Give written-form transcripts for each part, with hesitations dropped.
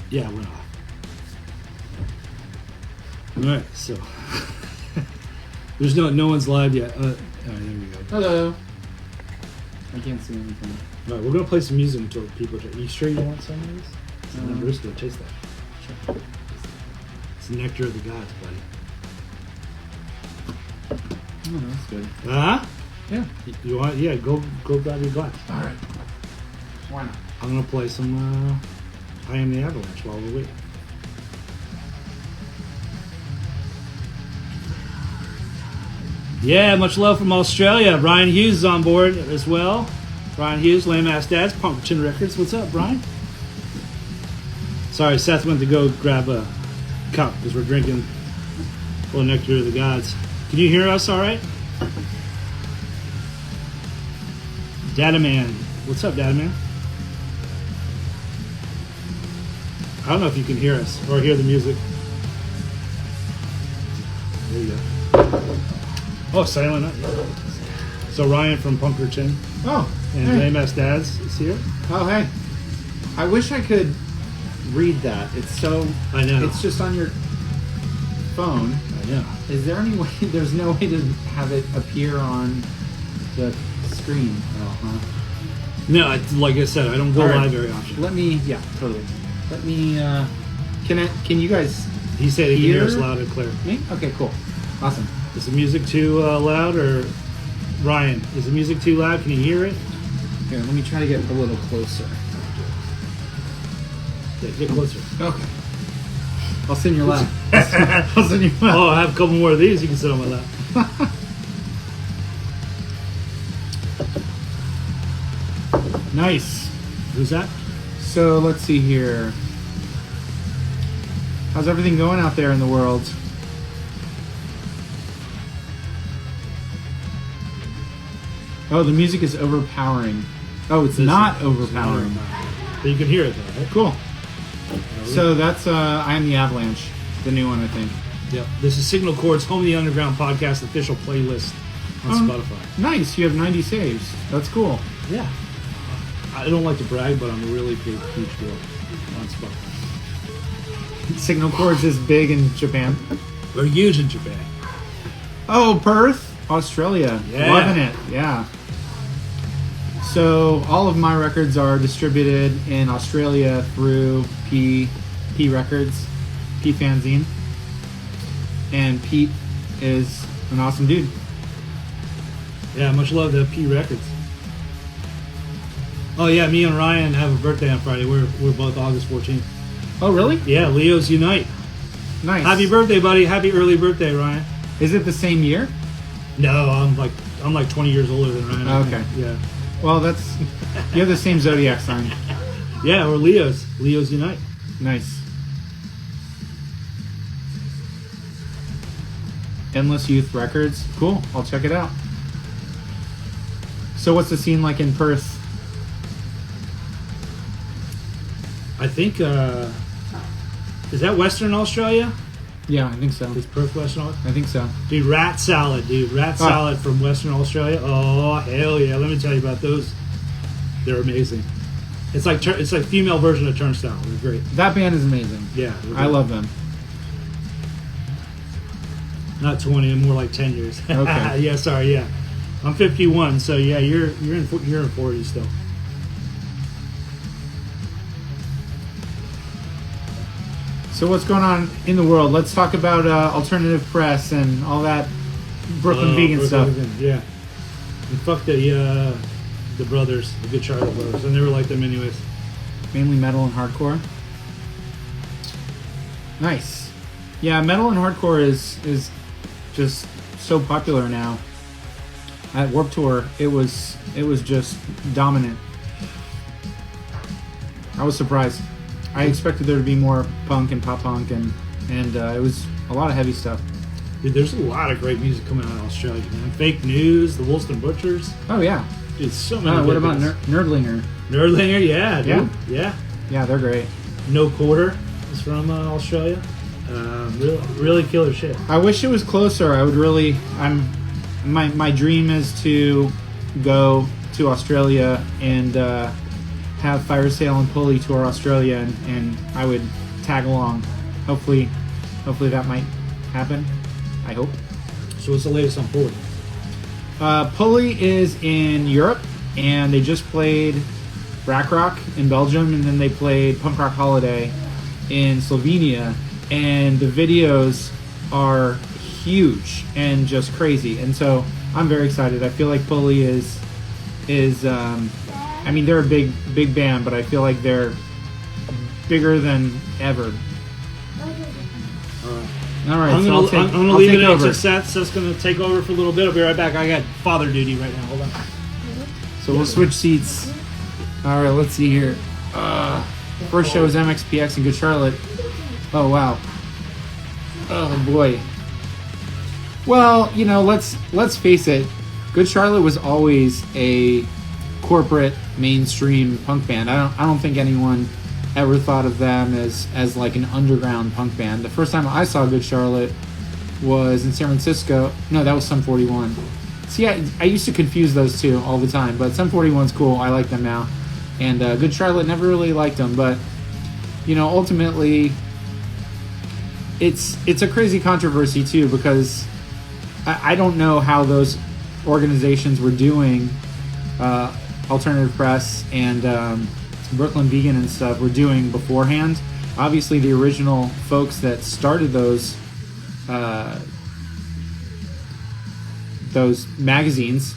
Yeah, we're off. All right, so there's no one's live yet. All right, there we go. Hello. I can't see anything. All right, we're gonna play some music until people. Are you sure you want some of this? Bruce, go taste that. Sure. It's the nectar of the gods, buddy. Oh, that's good. Huh? Yeah. You want? Yeah, go grab your glass. All right. Why not? I'm gonna play some I Am the Avalanche while we wait. Yeah, much love from Australia. Brian Hughes is on board as well. Brian Hughes, Lame Ass Dads, Pumpkin Records. What's up, Brian? Sorry, Seth went to go grab a cup because we're drinking a little nectar of the gods. Can you hear us all right? Data Man. What's up, Data Man? I don't know if you can hear us or hear the music. There you go. Oh, silent. So Ryan from Punkerton. Oh, and hey. Lame Ass Dads is here. Oh, hey. I wish I could read that. It's so... I know. It's just on your phone. I know. Is there any way... There's no way to have it appear on the screen at all, huh? No, like I said, I don't go live very often. Let me... Yeah, totally. Let me... Can you guys... He said he can hear us loud and clear. Me? Okay, cool. Awesome. Is the music too loud, or Ryan? Is the music too loud? Can you hear it? Here, let me try to get a little closer. Yeah, get closer. Okay. I'll sit in your lap. I'll sit in your lap. Oh, I have a couple more of these. You can sit on my lap. Nice. Who's that? So let's see here. How's everything going out there in the world? Oh, the music is overpowering. Oh, it's not overpowering. But you can hear it though, right? Cool. So that's I Am the Avalanche, the new one, I think. Yep. This is Signal Chords Home of the Underground podcast official playlist on Spotify. Nice. You have 90 saves. That's cool. Yeah. I don't like to brag, but I'm a really big, huge deal on Spotify. Signal Chords is big in Japan. We're huge in Japan. Oh, Perth, Australia. Yeah. Loving it. Yeah. So all of my records are distributed in Australia through P Records, P Fanzine. And Pete is an awesome dude. Yeah, much love to P Records. Oh yeah, me and Ryan have a birthday on Friday. We're both August 14th. Oh, really? Yeah, Leos unite. Nice. Happy birthday, buddy. Happy early birthday, Ryan. Is it the same year? No, I'm like 20 years older than Ryan. Okay. Yeah. Well, you have the same zodiac sign. Yeah, we're Leos. Leos unite. Nice. Endless Youth Records. Cool. I'll check it out. So what's the scene like in Perth? I think, is that Western Australia? Yeah, I think so. Is Perth Western Australia? I think so. Dude, Rat Salad, Salad from Western Australia. Oh, hell yeah. Let me tell you about those. They're amazing. It's like female version of Turnstile. They're great. That band is amazing. Yeah. I love them. Not 20, more like 10 years. Okay. Yeah, sorry, yeah. I'm 51, so yeah, you're in 40 still. So what's going on in the world? Let's talk about alternative press and all that Brooklyn vegan stuff. Yeah. And fuck the brothers, the Good Charlotte brothers. I never liked them anyways. Mainly metal and hardcore. Nice. Yeah, metal and hardcore is just so popular now. At Warped Tour, it was just dominant. I was surprised. I expected there to be more punk and pop punk, and it was a lot of heavy stuff. Dude, there's a lot of great music coming out of Australia, man. Fake News, the Woolston Butchers. Oh yeah. Dude, so many. What about Nerdlinger? Nerdlinger, yeah, dude. Yeah. Yeah, they're great. No Quarter is from Australia. Really killer shit. I wish it was closer. I would really. My dream is to go to Australia and have Fire Sale and Pulley tour Australia, and I would tag along. Hopefully that might happen. I hope. So what's the latest on Pulley? Pulley is in Europe, and they just played Rack Rock in Belgium, and then they played Punk Rock Holiday in Slovenia, and the videos are huge and just crazy, and so I'm very excited. I feel like Pulley is I mean, they're a big band, but I feel like they're bigger than ever. All right, I'm so gonna I'll leave take it over. to Seth. Seth's gonna take over for a little bit. I'll be right back. I got father duty right now. Hold on. So we'll switch seats. All right, let's see here. First show is MXPX in Good Charlotte. Oh wow. Oh boy. Well, you know, let's face it. Good Charlotte was always a corporate mainstream punk band. I don't think anyone ever thought of them as like an underground punk band. The first time I saw Good Charlotte was in San Francisco. No, that was Sum 41. See, I used to confuse those two all the time, but Sum 41's cool. I like them now. And Good Charlotte, never really liked them, but you know, ultimately it's a crazy controversy too, because I don't know how those organizations were doing, Alternative Press and Brooklyn Vegan and stuff were doing beforehand. Obviously, the original folks that started those magazines,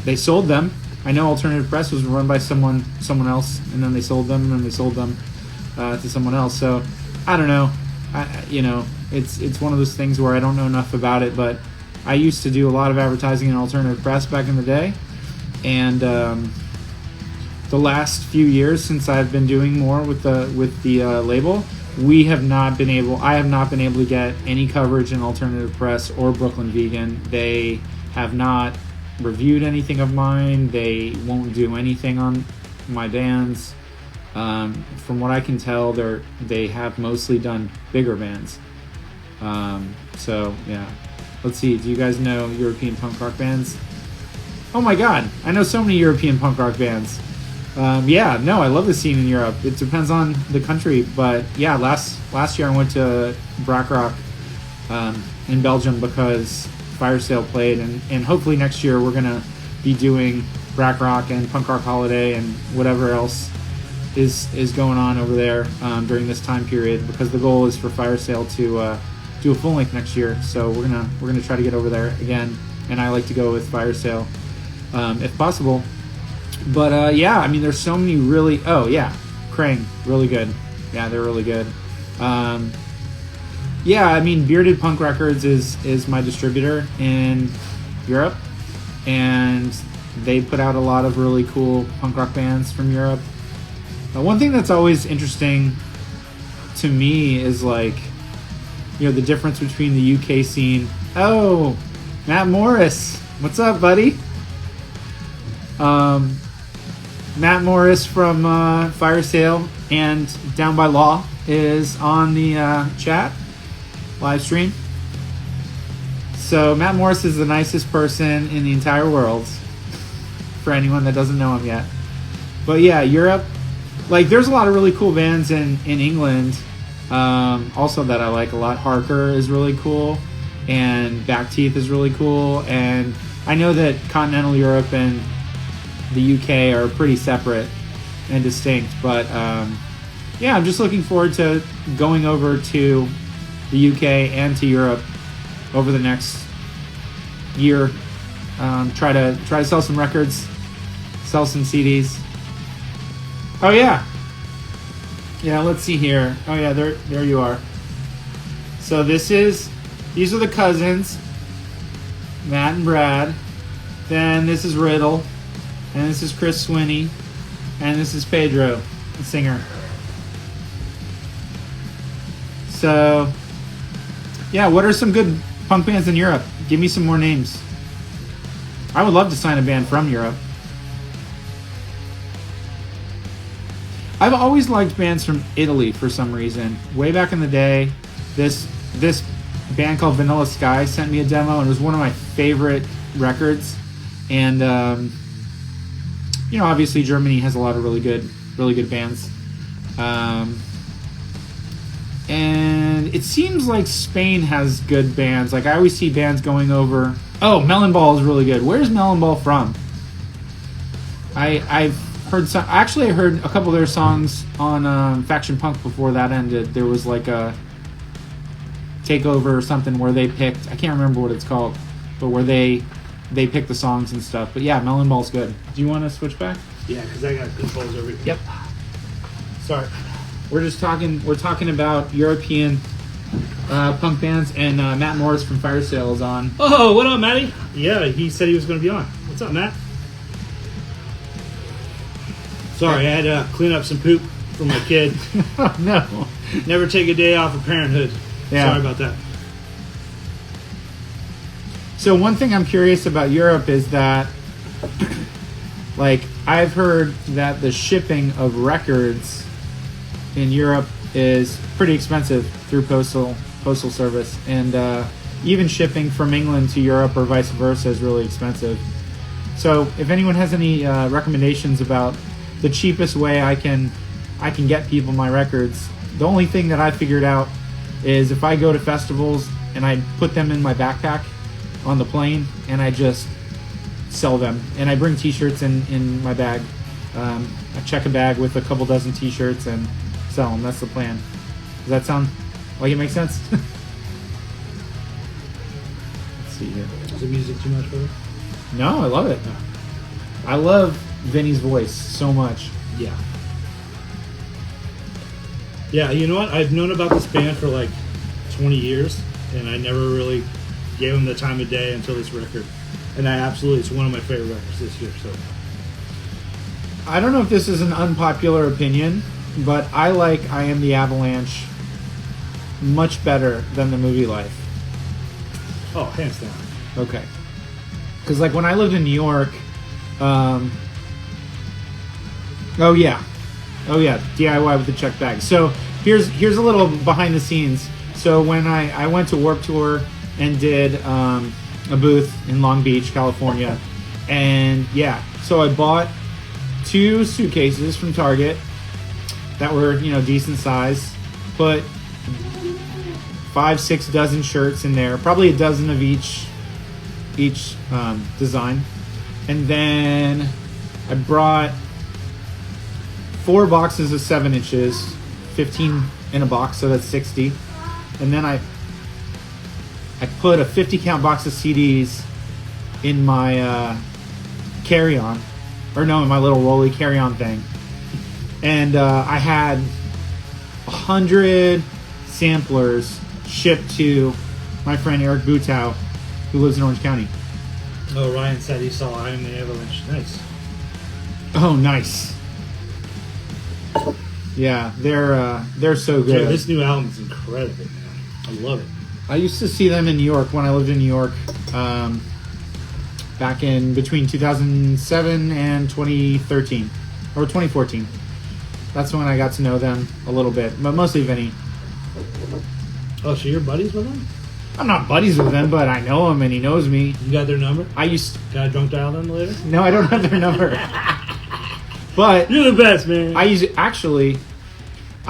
they sold them. I know Alternative Press was run by someone else, and then they sold them, and then they sold them to someone else. So I don't know. You know, it's one of those things where I don't know enough about it, but I used to do a lot of advertising in Alternative Press back in the day, and the last few years since I've been doing more with the label, I have not been able to get any coverage in Alternative Press or Brooklyn Vegan. They have not reviewed anything of mine. They won't do anything on my bands. From what I can tell, they have mostly done bigger bands. So yeah, let's see. Do you guys know European punk rock bands? Oh my God, I know so many European punk rock bands. Yeah, no, I love the scene in Europe. It depends on the country, but yeah, last year I went to Rack Rock in Belgium because Fire Sale played, and hopefully next year we're gonna be doing Rack Rock and Punk Rock Holiday and whatever else is going on over there during this time period, because the goal is for Fire Sale to do a full length next year. So we're gonna try to get over there again, and I like to go with Fire Sale if possible. But yeah, I mean, there's so many really. Oh yeah, Krang, really good. Yeah, they're really good. Yeah, I mean, Bearded Punk Records is my distributor in Europe, and they put out a lot of really cool punk rock bands from Europe. One thing that's always interesting to me is, like, you know, the difference between the UK scene. Oh, Matt Morris, what's up, buddy? Matt Morris from Fire Sale and Down by Law is on the chat live stream. So Matt Morris is the nicest person in the entire world, for anyone that doesn't know him yet. But yeah, Europe, like, there's a lot of really cool bands in England also that I like a lot. Harker is really cool, and Back Teeth is really cool, and I know that continental Europe and the UK are pretty separate and distinct, but yeah, I'm just looking forward to going over to the UK and to Europe over the next year. Try to sell some records, sell some CDs. Oh yeah, let's see here. Oh yeah, there you are. So these are the cousins, Matt and Brad. Then this is Riddle. And this is Chris Swinney. And this is Pedro, the singer. So, yeah, what are some good punk bands in Europe? Give me some more names. I would love to sign a band from Europe. I've always liked bands from Italy for some reason. Way back in the day, this band called Vanilla Sky sent me a demo, and it was one of my favorite records. And obviously Germany has a lot of really good bands. And it seems like Spain has good bands. Like I always see bands going over. Oh, Melon Ball is really good. Where's Melon Ball from? I've heard some. Actually, I heard a couple of their songs on Faction Punk before that ended. There was like a takeover or something where they picked. I can't remember what it's called, but where they picked the songs and stuff. But yeah, Melon Ball's good. Do you want to switch back? Yeah, because I got controls over here. Yep. Sorry. We're talking about European punk bands, and Matt Morris from Fire Sale is on. Oh, what up, Matty? Yeah, he said he was going to be on. What's up, Matt? Sorry, I had to clean up some poop for my kid. Oh, no. Never take a day off of parenthood. Yeah. Sorry about that. So one thing I'm curious about Europe is that, like, I've heard that the shipping of records in Europe is pretty expensive through postal service, and even shipping from England to Europe or vice versa is really expensive. So if anyone has any recommendations about the cheapest way I can get people my records, the only thing that I figured out is if I go to festivals and I put them in my backpack on the plane and I just sell them, and I bring t-shirts in my bag. I check a bag with a couple dozen t-shirts and sell them. That's the plan. Does that sound like it makes sense? Let's see here. Is the music too much for you? No, I love it. I love Vinny's voice so much. Yeah. Yeah, you know what? I've known about this band for like 20 years, and I never really gave them the time of day until this record. And it's one of my favorite records this year. So I don't know if this is an unpopular opinion, but I like I Am the Avalanche much better than the movie Life. Oh, hands down. Okay. Because like when I lived in New York, oh yeah, DIY with the check bag. So here's a little behind the scenes. So when I went to Warped Tour and did a booth in Long Beach, California, and yeah, so I bought 2 suitcases from Target that were decent size, put 5-6 dozen shirts in there, probably a dozen of each design, and then I brought 4 boxes of 7 inches, 15 in a box, so that's 60, and then I put a 50 count box of CDs in my carry-on, or no, in my little rolly carry-on thing, and I had 100 samplers shipped to my friend Eric Butow, who lives in Orange County. Oh, Ryan said he saw I Am the Avalanche. Nice. Oh, nice. Yeah, they're so good. Dude, this new album is incredible, man. I love it. I used to see them in New York when I lived in New York, back in between 2007 and 2013, or 2014. That's when I got to know them a little bit, but mostly Vinny. Oh, so you're buddies with them? I'm not buddies with them, but I know him and he knows me. You got their number? Can I drunk dial them later? No, I don't have their number. But you're the best, man.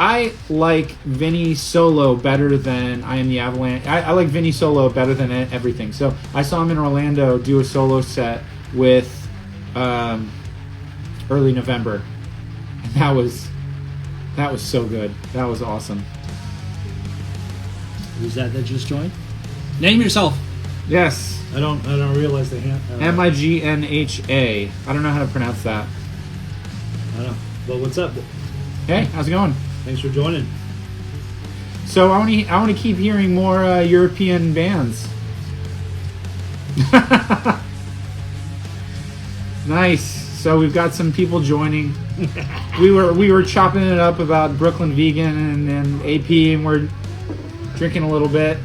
I like Vinny solo better than I Am the Avalanche. I like Vinny solo better than everything. So I saw him in Orlando do a solo set with Early November, and that was so good. That was awesome. Who's that just joined? Name yourself. Yes. I don't realize the hand. Mighnha. I don't know how to pronounce that. I don't know. But what's up? Hey, how's it going? Thanks for joining. So I want to keep hearing more European bands. Nice. So we've got some people joining. we were chopping it up about Brooklyn Vegan and AP, and we're drinking a little bit.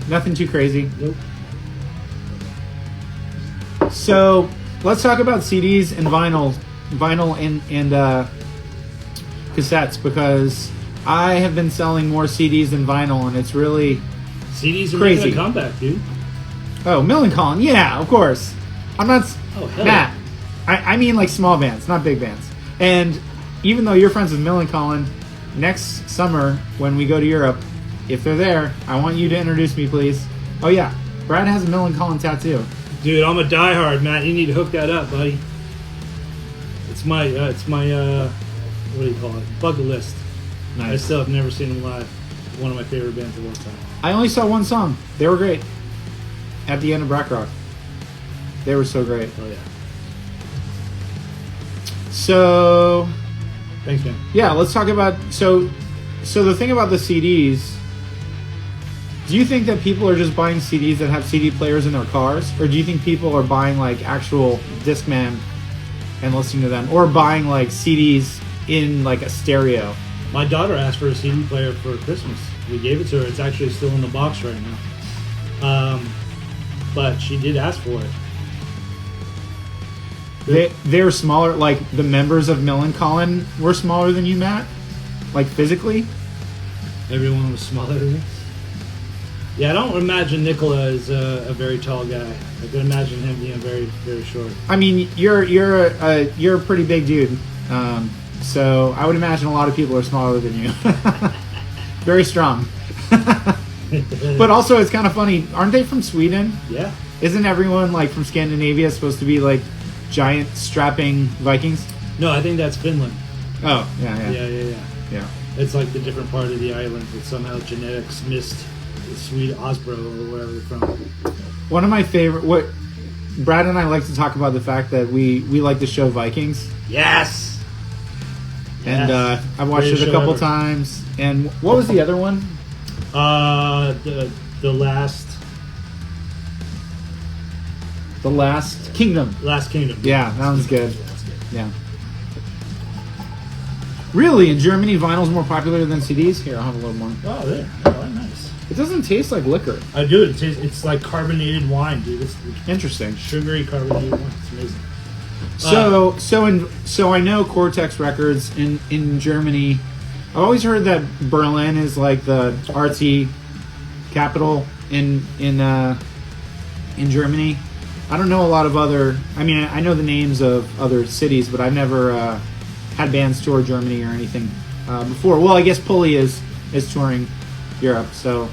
Nothing too crazy. Nope. So let's talk about CDs and vinyl and cassettes, because I have been selling more CDs than vinyl, and it's really CDs are crazy. making a comeback, dude. Oh, Millencolin, yeah, of course. I'm not. Oh, hell Matt, I mean like small bands, not big bands. And even though you're friends with Millencolin, next summer when we go to Europe, if they're there, I want you to introduce me, please. Oh yeah, Brad has a Millencolin tattoo. Dude, I'm a diehard, Matt. You need to hook that up, buddy. It's my what do you call it? Bucket list. Nice. I still have never seen them live. One of my favorite bands of all time. I only saw one song. They were great. At the end of Black Rock. They were so great. Oh yeah. So Thanks, man. yeah, let's talk about so the thing about the CDs. Do you think that people are just buying CDs that have CD players in their cars, or do you think people are buying like actual Discman and listening to them, or buying like CDs in like a stereo? My daughter asked for a CD player for Christmas. We gave it to her. It's actually still in the box right now. But she did ask for it. They're smaller. Like the members of Millencolin were smaller than you, Matt. Like physically. Everyone was smaller than me. Yeah, I don't imagine Nicola as a very tall guy. I can imagine him being very, very short. I mean, you're a pretty big dude. So I would imagine a lot of people are smaller than you. Very strong. But also, it's kind of funny. Aren't they from Sweden? Yeah. Isn't everyone like from Scandinavia supposed to be like giant strapping Vikings? No, I think that's Finland. Oh, yeah. It's like the different part of the island that somehow genetics missed the Swede Osbro or wherever they're from. One of my favorite. What Brad and I like to talk about the fact that we like the show Vikings. Yes. And I've watched it a couple times. And what was the other one? The Last Kingdom. Last Kingdom. Yeah, that one's good. That's good. Yeah. Really, in Germany, vinyl's more popular than CDs? Here, I'll have a little more. Oh, there. Oh, nice. It doesn't taste like liquor. I do. It's like carbonated wine, dude. It's Interesting. sugary carbonated wine. It's amazing. So I know Cortex Records in Germany. I've always heard that Berlin is like the artsy capital in Germany. I don't know a lot of other. I mean, I know the names of other cities, but I've never had bands tour Germany or anything before. Well, I guess Pulley is touring Europe, so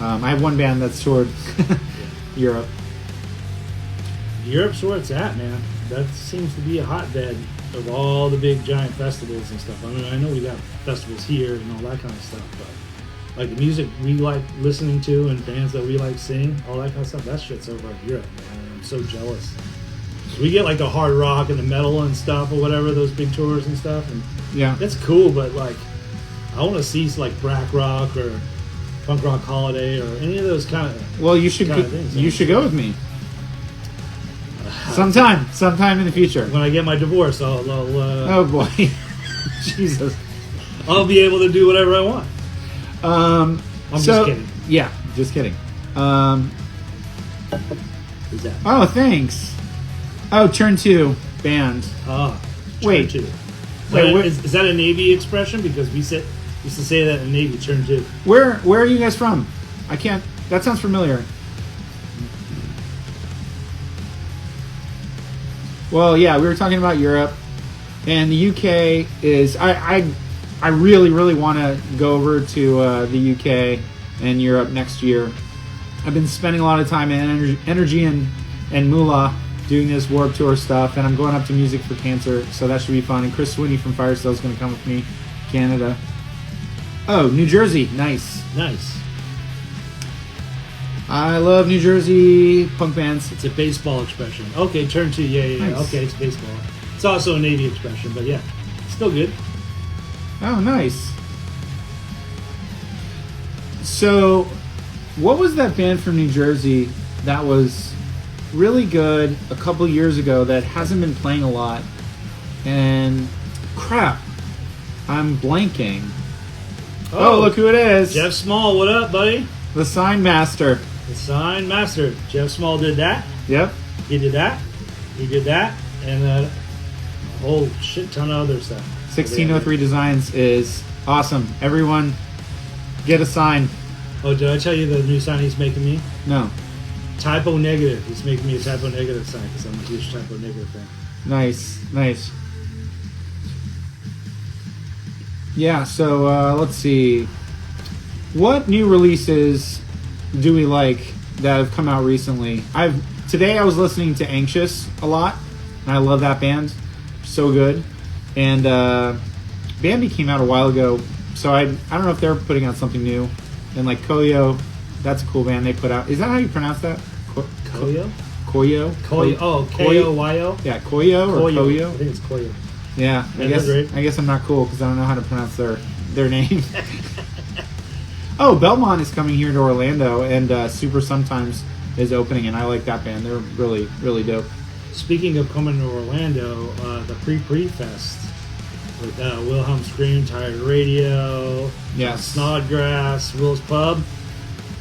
I have one band that's toured Europe. Europe's where it's at, man. That seems to be a hotbed of all the big giant festivals and stuff. I mean, I know we got festivals here and all that kind of stuff, but like the music we like listening to and bands that we like seeing, all that kind of stuff, that shit's over in Europe, man. I'm so jealous. So we get like the hard rock and the metal and stuff or whatever, those big tours and stuff, and Yeah. that's cool, but like I want to see like Brack Rock or Punk Rock Holiday or any of those kind of. Well, you should kind of things, you should go with me. Sometime in the future. When I get my divorce, Oh boy, Jesus. I'll be able to do whatever I want. I'm just kidding. Yeah, just kidding. Who's that? Oh, thanks. Oh, Turn 2 band. Turn Wait. 2. Wait, wait. Is that a Navy expression? Because we used to say that in Navy, Turn 2. Where are you guys from? I can't. That sounds familiar. Well, yeah, we were talking about Europe, and the UK is. I really want to go over to the UK and Europe next year. I've been spending a lot of time and energy and moolah doing this Warped Tour stuff, and I'm going up to Music for Cancer, so that should be fun. And Chris Sweeney from Firestone is going to come with me, Canada. Oh, New Jersey, nice. Nice. I love New Jersey punk bands. It's a baseball expression. Okay, Turn 2. Yeah. Nice. Okay, it's baseball. It's also a Navy expression, but yeah, still good. Oh, nice. So, what was that band from New Jersey that was really good a couple years ago that hasn't been playing a lot? And crap, I'm blanking. Oh, look who it is. Jeff Small, what up, buddy? The Sign Master. The Sign Master. Jeff Small did that. Yep. He did that. He did that. And a whole shit ton of other stuff. 1603 Designs is awesome. Everyone, get a sign. Oh, did I tell you the new sign he's making me? No. Typo negative. He's making me a typo negative sign because I'm a huge typo negative fan. Nice. Yeah, so let's see. What new releases do we like that have come out recently? Today I was listening to Anxious a lot, and I love that band. So good. And Bambi came out a while ago, so I don't know if they're putting out something new. And like Koyo, that's a cool band they put out. Is that how you pronounce that? Koyo? Koyo? Oh, K-O-Y-O? Yeah, Koyo or Koyo? I think it's Koyo. Yeah, I guess I'm not cool because I don't know how to pronounce their name. Oh, Belmont is coming here to Orlando, and Super Sometimes is opening, and I like that band. They're really, really dope. Speaking of coming to Orlando, the Pre-Fest with Wilhelm Scream, Tired Radio, Snodgrass, Will's Pub.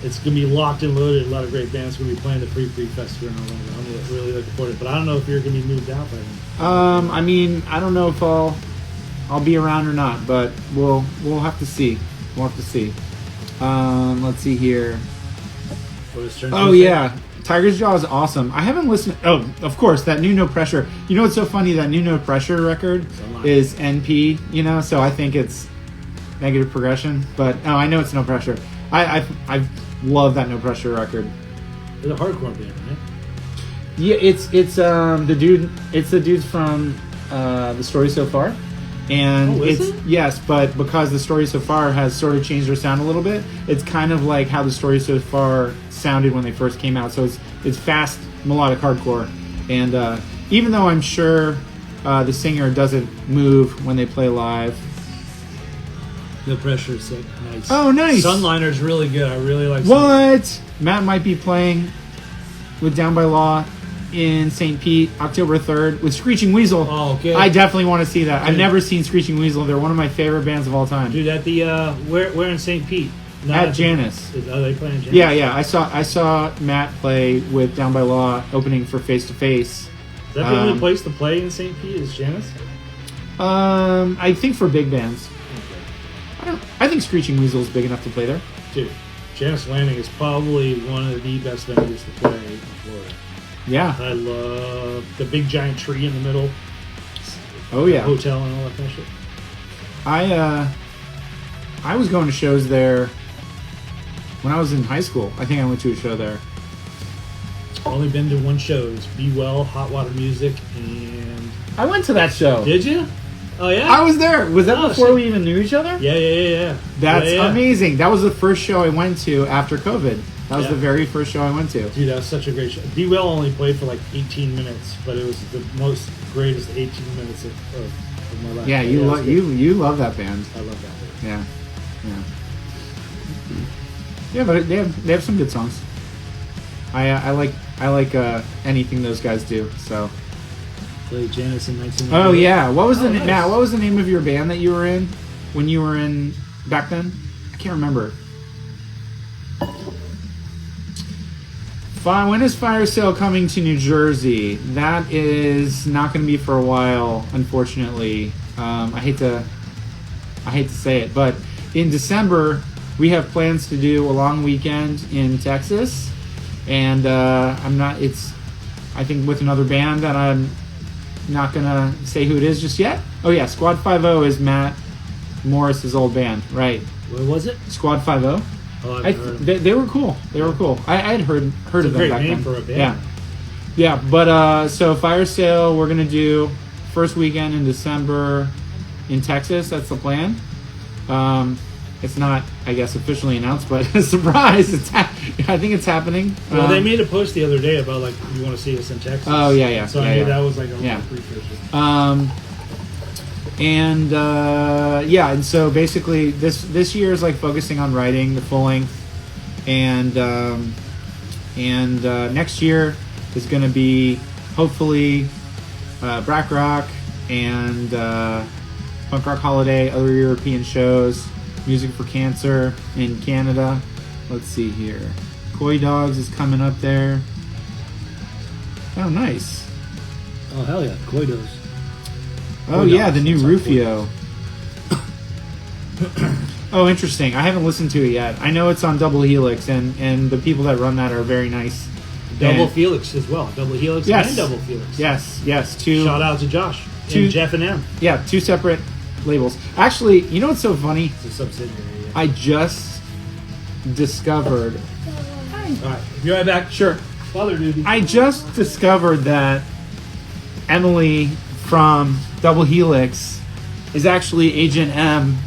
It's going to be locked and loaded. A lot of great bands going to be playing the Pre-Fest here in Orlando. I'm really looking forward to it. But I don't know if you're going to be moved out by then. I mean, I don't know if I'll be around or not, but we'll have to see. Let's see here. Oh yeah, Tiger's Jaw is awesome. I haven't listened. Oh, of course, that new No Pressure. You know what's so funny? That new No Pressure record is NP. You know, so I think it's Negative Progression. But I know it's No Pressure. I love that No Pressure record. It's a hardcore band, right? Yeah, it's the dude. It's the dudes from The Story So Far. And yes, but because The Story So Far has sort of changed their sound a little bit, it's kind of like how The Story So Far sounded when they first came out. So it's fast melodic hardcore, and even though I'm sure the singer doesn't move when they play live. No Pressure is sick. Nice. Oh, nice. Sunliner's really good. I really like. What? Matt might be playing with Down by Law in St. Pete, October 3rd, with Screeching Weasel. Oh, okay. I definitely want to see that. I've never seen Screeching Weasel. They're one of my favorite bands of all time. Dude, at the where in St. Pete? At Janus. Are they playing Janus? Yeah. I saw Matt play with Down by Law opening for Face to Face. Is that the only place to play in St. Pete is Janus? I think for big bands. Okay. I think Screeching Weasel is big enough to play there. Dude, Janus Landing is probably one of the best venues to play in Florida. Yeah. I love the big giant tree in the middle. Oh yeah. Hotel and all that kind of shit. I was going to shows there when I was in high school. I think I went to a show there. Only been to one show. It's Be Well, Hot Water Music, and I went to that show. Did you? Oh yeah. I was there. Was that before we even knew each other? Yeah. That's amazing. That was the first show I went to after COVID. That was the very first show I went to. Dude, that was such a great show. Be Well only played for like 18 minutes, but it was the greatest 18 minutes of my life. Yeah, you love that band. I love that band. Yeah, but they have some good songs. I like anything those guys do. So. Played Janus in 1998. Oh yeah, what was nice. Matt? What was the name of your band that you were in when you were in back then? I can't remember. When is Fire Sale coming to New Jersey? That is not going to be for a while, unfortunately. I hate to say it, but in December we have plans to do a long weekend in Texas, and I think with another band that I'm not gonna say who it is just yet. Oh yeah, Squad 5-0 is Matt Morris's old band, right? What was it? Squad 5-0. Oh, I've heard of them. They were cool. They were cool. I had heard of them back then. Great name for a band. Yeah. But so Fire Sale, we're gonna do first weekend in December in Texas. That's the plan. It's not, I guess, officially announced, but surprise! I think it's happening. Well, they made a post the other day about like you want to see us in Texas. Oh yeah. So I knew that was like a precursor. And so basically this year is like focusing on writing the full length, and next year is going to be hopefully Brack Rock and Punk Rock Holiday, other European shows, Music for Cancer in Canada. Let's see here, Koi Dogs is coming up there. Oh, nice. Oh hell yeah, Koi Dogs. Oh yeah, the new Rufio. Oh, interesting. I haven't listened to it yet. I know it's on Double Helix, and the people that run that are very nice Double And- Felix as well. Double Helix Yes. and Double Felix. Yes. Two. Shout out to Josh Two- and Jeff and M. Yeah, two separate labels. Actually, you know what's so funny? It's a subsidiary. Yeah. I just discovered. All right, be right back. Sure. Father duty. I just discovered that Emily from Double Helix is actually Agent M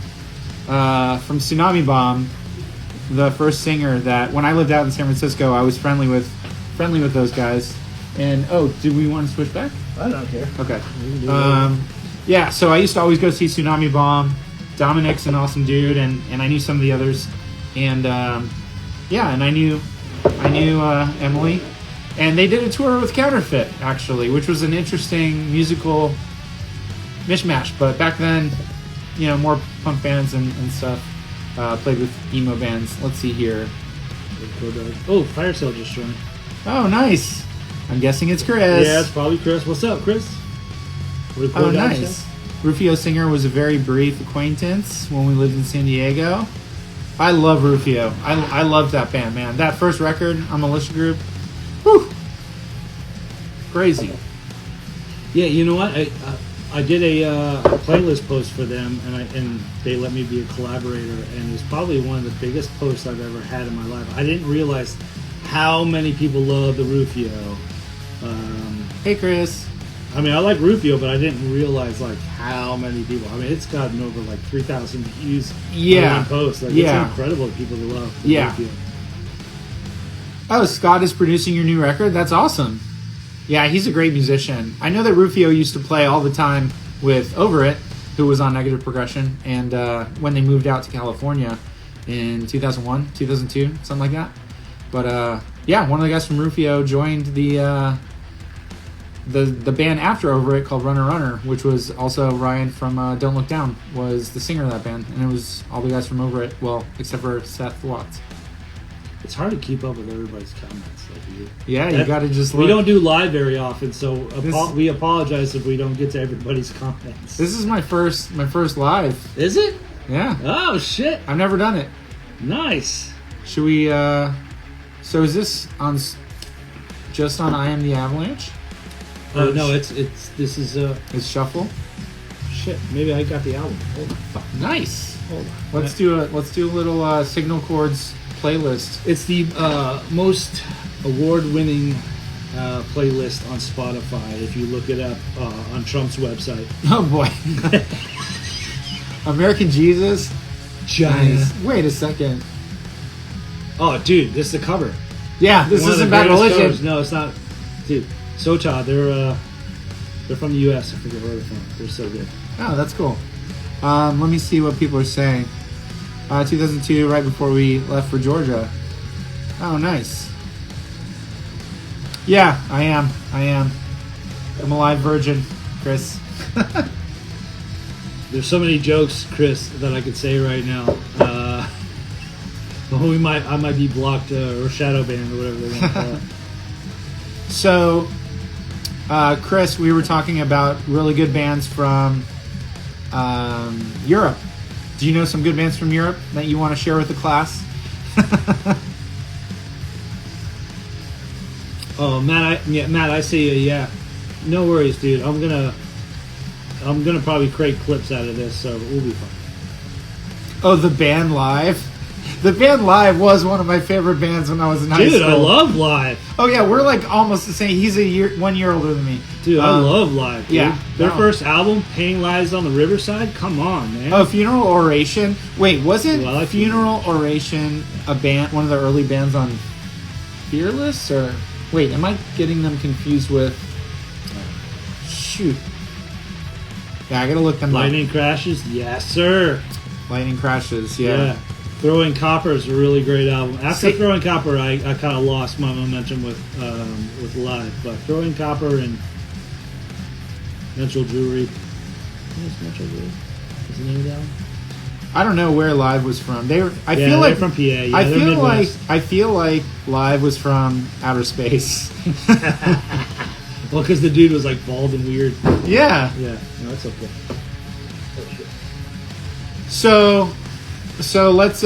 from Tsunami Bomb, the first singer that when I lived out in San Francisco, I was friendly with those guys. And do we want to switch back? I don't care. Okay. Yeah, so I used to always go see Tsunami Bomb. Dominic's an awesome dude, and I knew some of the others. And and I knew Emily. And they did a tour with Counterfeit, actually, which was an interesting musical mishmash. But back then, more punk bands and stuff. Played with emo bands. Let's see here. Oh, Fire Sale just joined. Oh, nice. I'm guessing it's Chris. Yeah, it's probably Chris. What's up, Chris? Oh, nice. Rufio Singer was a very brief acquaintance when we lived in San Diego. I love Rufio. I loved that band, man. That first record on Militia Group, whew, crazy. Yeah, you know what? I did a playlist post for them, and they let me be a collaborator, and it's probably one of the biggest posts I've ever had in my life. I didn't realize how many people love the Rufio. Hey, Chris. I mean, I like Rufio, but I didn't realize how many people. I mean, it's gotten over 3,000 views on one post. It's incredible people that love Rufio. Oh, Scott is producing your new record? That's awesome. Yeah, he's a great musician. I know that Rufio used to play all the time with Over It, who was on Negative Progression, and when they moved out to California in 2001, 2002, something like that. But one of the guys from Rufio joined the band after Over It called Runner Runner, which was also Ryan from Don't Look Down was the singer of that band, and it was all the guys from Over It, well, except for Seth Watts. It's hard to keep up with everybody's comments. You got to just look. We don't do live very often, so we apologize if we don't get to everybody's comments. This is my first live. Is it? Yeah. Oh, shit. I've never done it. Nice. Should we, so is this just on I Am the Avalanche? No, this is It's shuffle. Shit, maybe I got the album. Hold on. Fuck. Nice. Hold on. Let's do a little Signal Chords playlist. It's the most award-winning playlist on Spotify. If you look it up on Trump's website. Oh boy. American Jesus. Giant. Wait a second. Oh, dude, this is the cover. Yeah, this One of isn't the Bad greatest Religion. covers. No, it's not. Dude, Socha, they're from the U.S. I forget where they're from. They're so good. Oh, that's cool. Let me see what people are saying. 2002, right before we left for Georgia. Oh, nice. Yeah, I am. I'm a live virgin, Chris. There's so many jokes, Chris, that I could say right now. But I might be blocked or shadow banned or whatever they want to call it. So, Chris, we were talking about really good bands from Europe. Do you know some good bands from Europe that you want to share with the class? Oh, Matt, I see you. Yeah, no worries, dude. I'm gonna probably create clips out of this, so we'll be fine. Oh, the band live. The band live was one of my favorite bands when I was in high school. Dude, I love Live. Oh yeah, we're almost the same. He's 1 year older than me. Dude, I love Live. Dude. Yeah, their first album, "Painting Lives on the Riverside." Come on, man. Oh, Funeral Oration. Wait, wasn't Well, I like Funeral Oration a band? One of the early bands on Fearless? Or wait, am I getting them confused with? Shoot. Yeah, I gotta look them up. Lightning Crashes, yes, sir. Lightning Crashes. Yeah. Throwing Copper is a really great album. After Throwing Copper, I kind of lost my momentum with Live, but Throwing Copper and Mental Jewelry. What's Mental Jewelry? What's the name of the album? I don't know where Live was from. I feel they're like from PA. Yeah, I they're feel Midwest. like Live was from outer space. Well, because the dude was bald and weird. Yeah. Yeah, no, that's okay. Oh, shit. So let's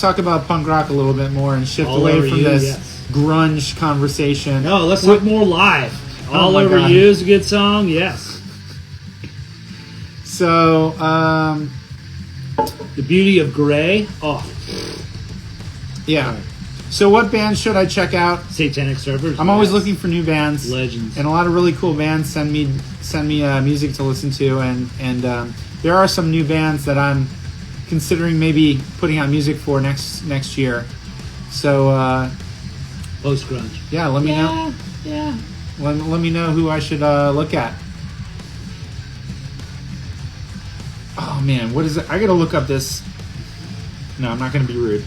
talk about punk rock a little bit more and shift All away over from you, this yes. grunge conversation. No, let's talk more live. All my Over God. You is a good song. Yes. So, The Beauty of Grey. Oh, yeah. So what bands should I check out? Satanic Surfers. I'm always yes. looking for new bands. Legends. And a lot of really cool bands send me music to listen to, and there are some new bands that I'm considering maybe putting out music for next year. So Post grunge. yeah, let me know. Yeah. Let me know who I should look at. Oh man, what is it? I gotta look up this. No, I'm not gonna be rude.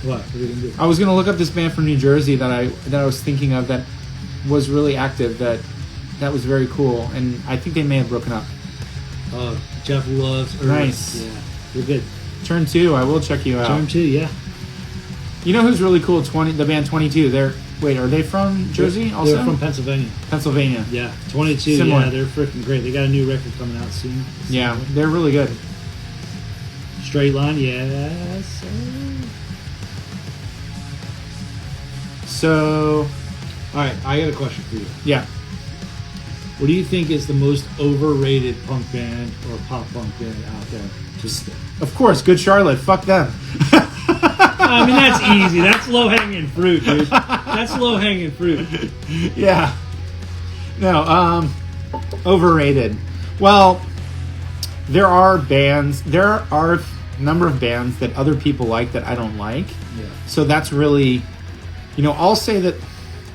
What? What are you gonna do? I was gonna look up this band from New Jersey that I was thinking of that was really active. That was very cool, and I think they may have broken up. Jeff loves Earth. Nice. Yeah. We're good. Turn 2, I will check you out. Term 2, yeah. You know who's really cool? The band 22. Are they from Jersey also? They're from Pennsylvania. Pennsylvania. Yeah. 22, Similar. yeah, they're freaking great. They got a new record coming out soon. Yeah, they're really good. Straight Line, yes. So, Alright, I got a question for you. yeah. What do you think is the most overrated punk band or pop punk band out there? Just Of course, Good Charlotte. Fuck them. I mean, that's easy. That's low-hanging fruit, dude. That's low-hanging fruit. Yeah. No, overrated. Well, there are a number of bands that other people like that I don't like. Yeah. So that's really, I'll say that,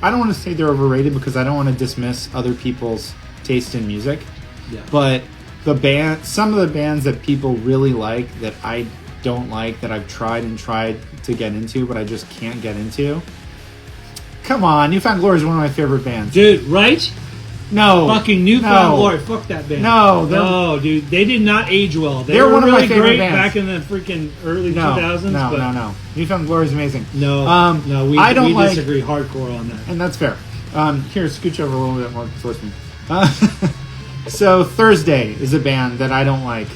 I don't want to say they're overrated because I don't want to dismiss other people's taste in music. Yeah. But some of the bands that people really like that I don't like, that I've tried to get into, but I just can't get into. Come on, Newfound Glory is one of my favorite bands. Dude, right? No. Fucking Newfound Glory. Fuck that band. No, dude. They did not age well. They They're were one of my really favorite great bands. back in the freaking early 2000s. No. Newfound Glory is amazing. No, we I don't like, disagree hardcore on that. and that's fair. Here, scooch over a little bit more towards me. So Thursday is a band that I don't like,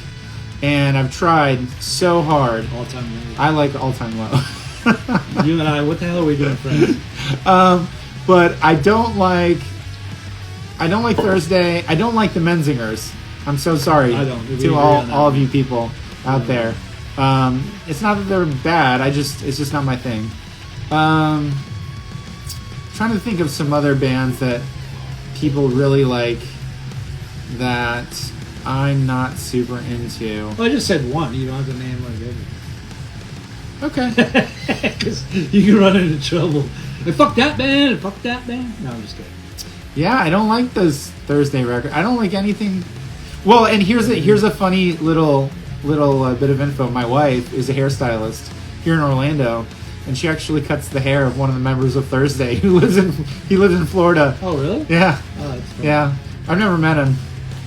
and I've tried so hard. All time low. I like All Time Low. You and I, what the hell are we doing, friends? But I don't like Thursday. I don't like the Menzingers. I'm so sorry I don't. We agree to on that. all of you people out there. It's not that they're bad. It's just not my thing. Trying to think of some other bands that people really like that I'm not super into. Well, I just said one. You don't have to name like everything. Okay. Because you can run into trouble. And fuck that band, and fuck that band. No, I'm just kidding. Yeah, I don't like those Thursday records. I don't like anything. Well, and here's a funny little bit of info. My wife is a hairstylist here in Orlando, and she actually cuts the hair of one of the members of Thursday he lives in Florida. Oh, really? Yeah, Oh, that's funny. yeah. I've never met him,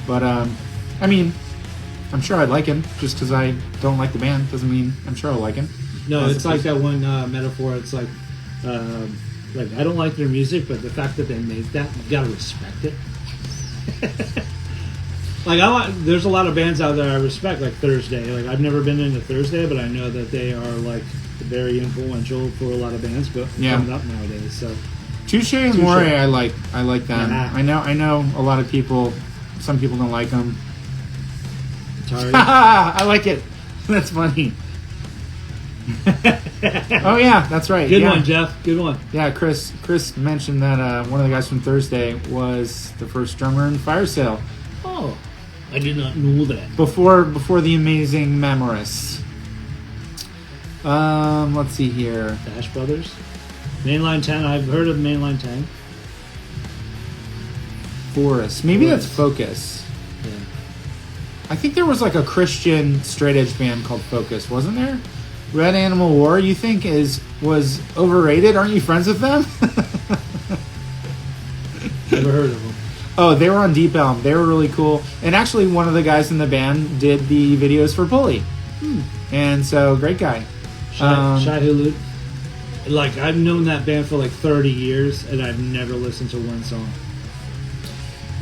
but I mean, I'm sure I'd like him. Just because I don't like the band doesn't mean I'm sure I'll like him. No, As it's like that one metaphor. It's like I don't like their music, but the fact that they make that, you gotta respect it. There's a lot of bands out there I respect, like Thursday. Like I've never been into Thursday, but I know that they are like very influential for a lot of bands, but coming up nowadays. So Touche and More, I like them. Yeah. I know a lot of people. Some people don't like them. Atari. I like it. That's funny. Oh yeah, that's right. Good yeah. one, Jeff. Good one. Yeah, Chris mentioned that one of the guys from Thursday was the first drummer in Fire Sale Oh, I did not know that. before the amazing Memorist. Let's see here. Dash Brothers. Mainline 10. I've heard of Mainline 10. Forest. Maybe that's Focus. Yeah. I think there was like a Christian straight edge band called Focus, wasn't there? Red Animal War, you think was overrated? Aren't you friends with them? Never heard of them. Oh, they were on Deep Elm. They were really cool. And actually, one of the guys in the band did the videos for Pulley. And so, great guy. Shai Hulud. Like, I've known that band for like 30 years, and I've never listened to one song.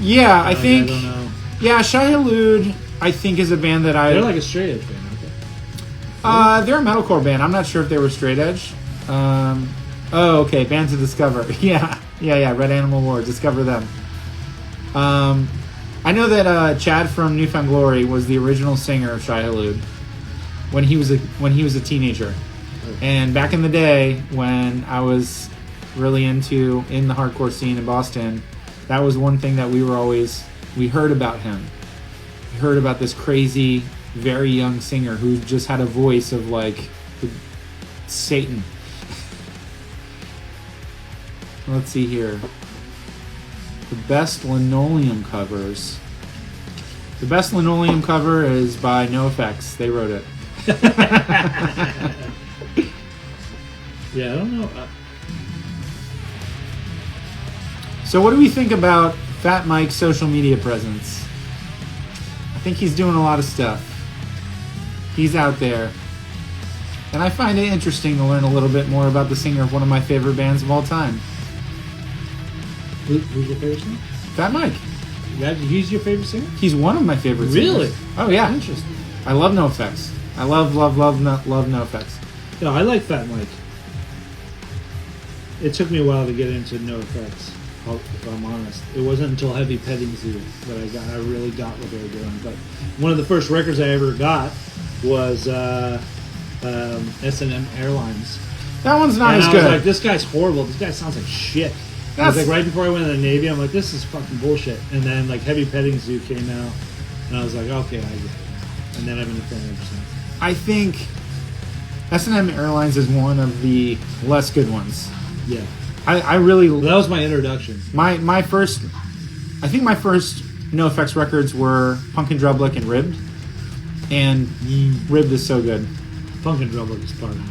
Yeah, I think. I don't know. Yeah, Shai Hulud, I think, is a band that They're like a straight edge band, aren't they? they're a metalcore band. I'm not sure if they were straight edge. Oh, okay. Band to discover. Yeah. Red Animal War. Discover them. I know that Chad from Newfound Glory was the original singer of Shai Hulud when he was a teenager. And back in the day when I was really in the hardcore scene in Boston, that was one thing that we heard about him. We heard about this crazy, very young singer who just had a voice of like Satan. Let's see here. The best Linoleum covers. The best Linoleum cover is by NoFX. They wrote it. Yeah, I don't know. So what do we think about Fat Mike's social media presence? I think he's doing a lot of stuff. He's out there. And I find it interesting to learn a little bit more about the singer of one of my favorite bands of all time. Who's your favorite singer? Fat Mike. He's your favorite singer? He's one of my favorite singers. Really? Oh, yeah. Interesting. I love NoFX. I love NoFX. No, I like Fat Mike. It took me a while to get into NoFX, if I'm honest. It wasn't until Heavy Petting Zoo that I really got what they were doing. But one of the first records I ever got was S&M Airlines. That one's not and as I good. was like, this guy's horrible. This guy sounds like shit. I was like, right before I went in the Navy, I'm like, this is fucking bullshit. And then like Heavy Petting Zoo came out, and I was like, okay, I get it. And then I've been a fan ever since. I think S&M Airlines is one of the less good ones. Yeah. I really... Well, that was my introduction. My first NoFX records were Punk and Drublick and Ribbed. And Ribbed is so good. Punk and Drublick is part of my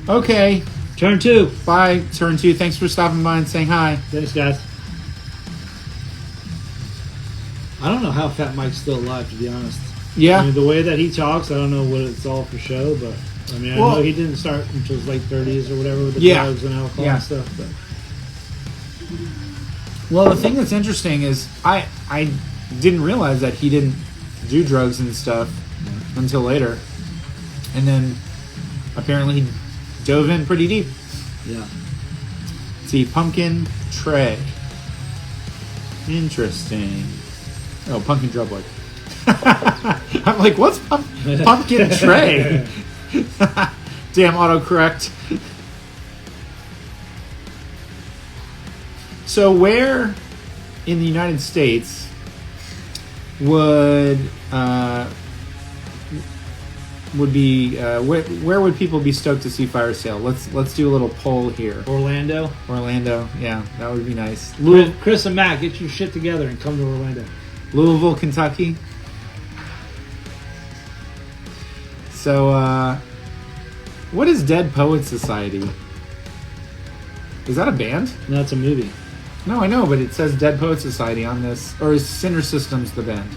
favorite. Okay. Turn 2. Bye, Turn 2. Thanks for stopping by and saying hi. Thanks, guys. I don't know how Fat Mike's still alive, to be honest. Yeah. I mean, the way that he talks, I don't know what it's all for show, but I mean, I know he didn't start until his late 30s or whatever with the drugs and alcohol and stuff. But. Well, the thing that's interesting is I didn't realize that he didn't do drugs and stuff until later. And then apparently he dove in pretty deep. Yeah. Let's see, Pumpkin Tray. Interesting. Oh, Pumpkin Drublick. I'm like, what's Pumpkin Tray? Damn autocorrect. So where in the United States would be where would people be stoked to see Fire Sale? Let's do a little poll here. Orlando, yeah, that would be nice. Chris and Matt, get your shit together and come to Orlando. Louisville, Kentucky. So, what is Dead Poets Society? Is that a band? No, it's a movie. No, I know, but it says Dead Poets Society on this. Or is Sinner Systems the band?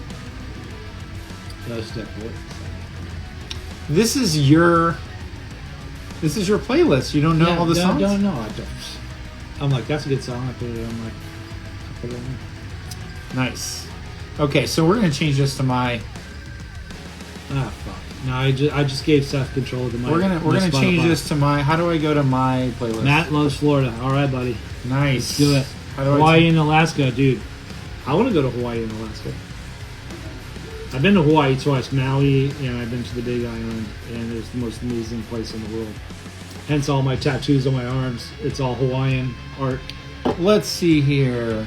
No, it's Dead Poets. This is your playlist. You don't know all the songs? No, I don't. I'm like, that's a good song. I put it on there. Nice. Okay, so we're going to change this to my... Ah, fuck. No, I just gave Seth control of the mic. We're gonna change this to my... How do I go to my playlist? Matt loves Florida. All right, buddy. Nice. Let's do it. Hawaii and Alaska, dude. I want to go to Hawaii and Alaska. I've been to Hawaii twice, Maui, and I've been to the Big Island, and it's the most amazing place in the world. Hence all my tattoos on my arms. It's all Hawaiian art. Let's see here.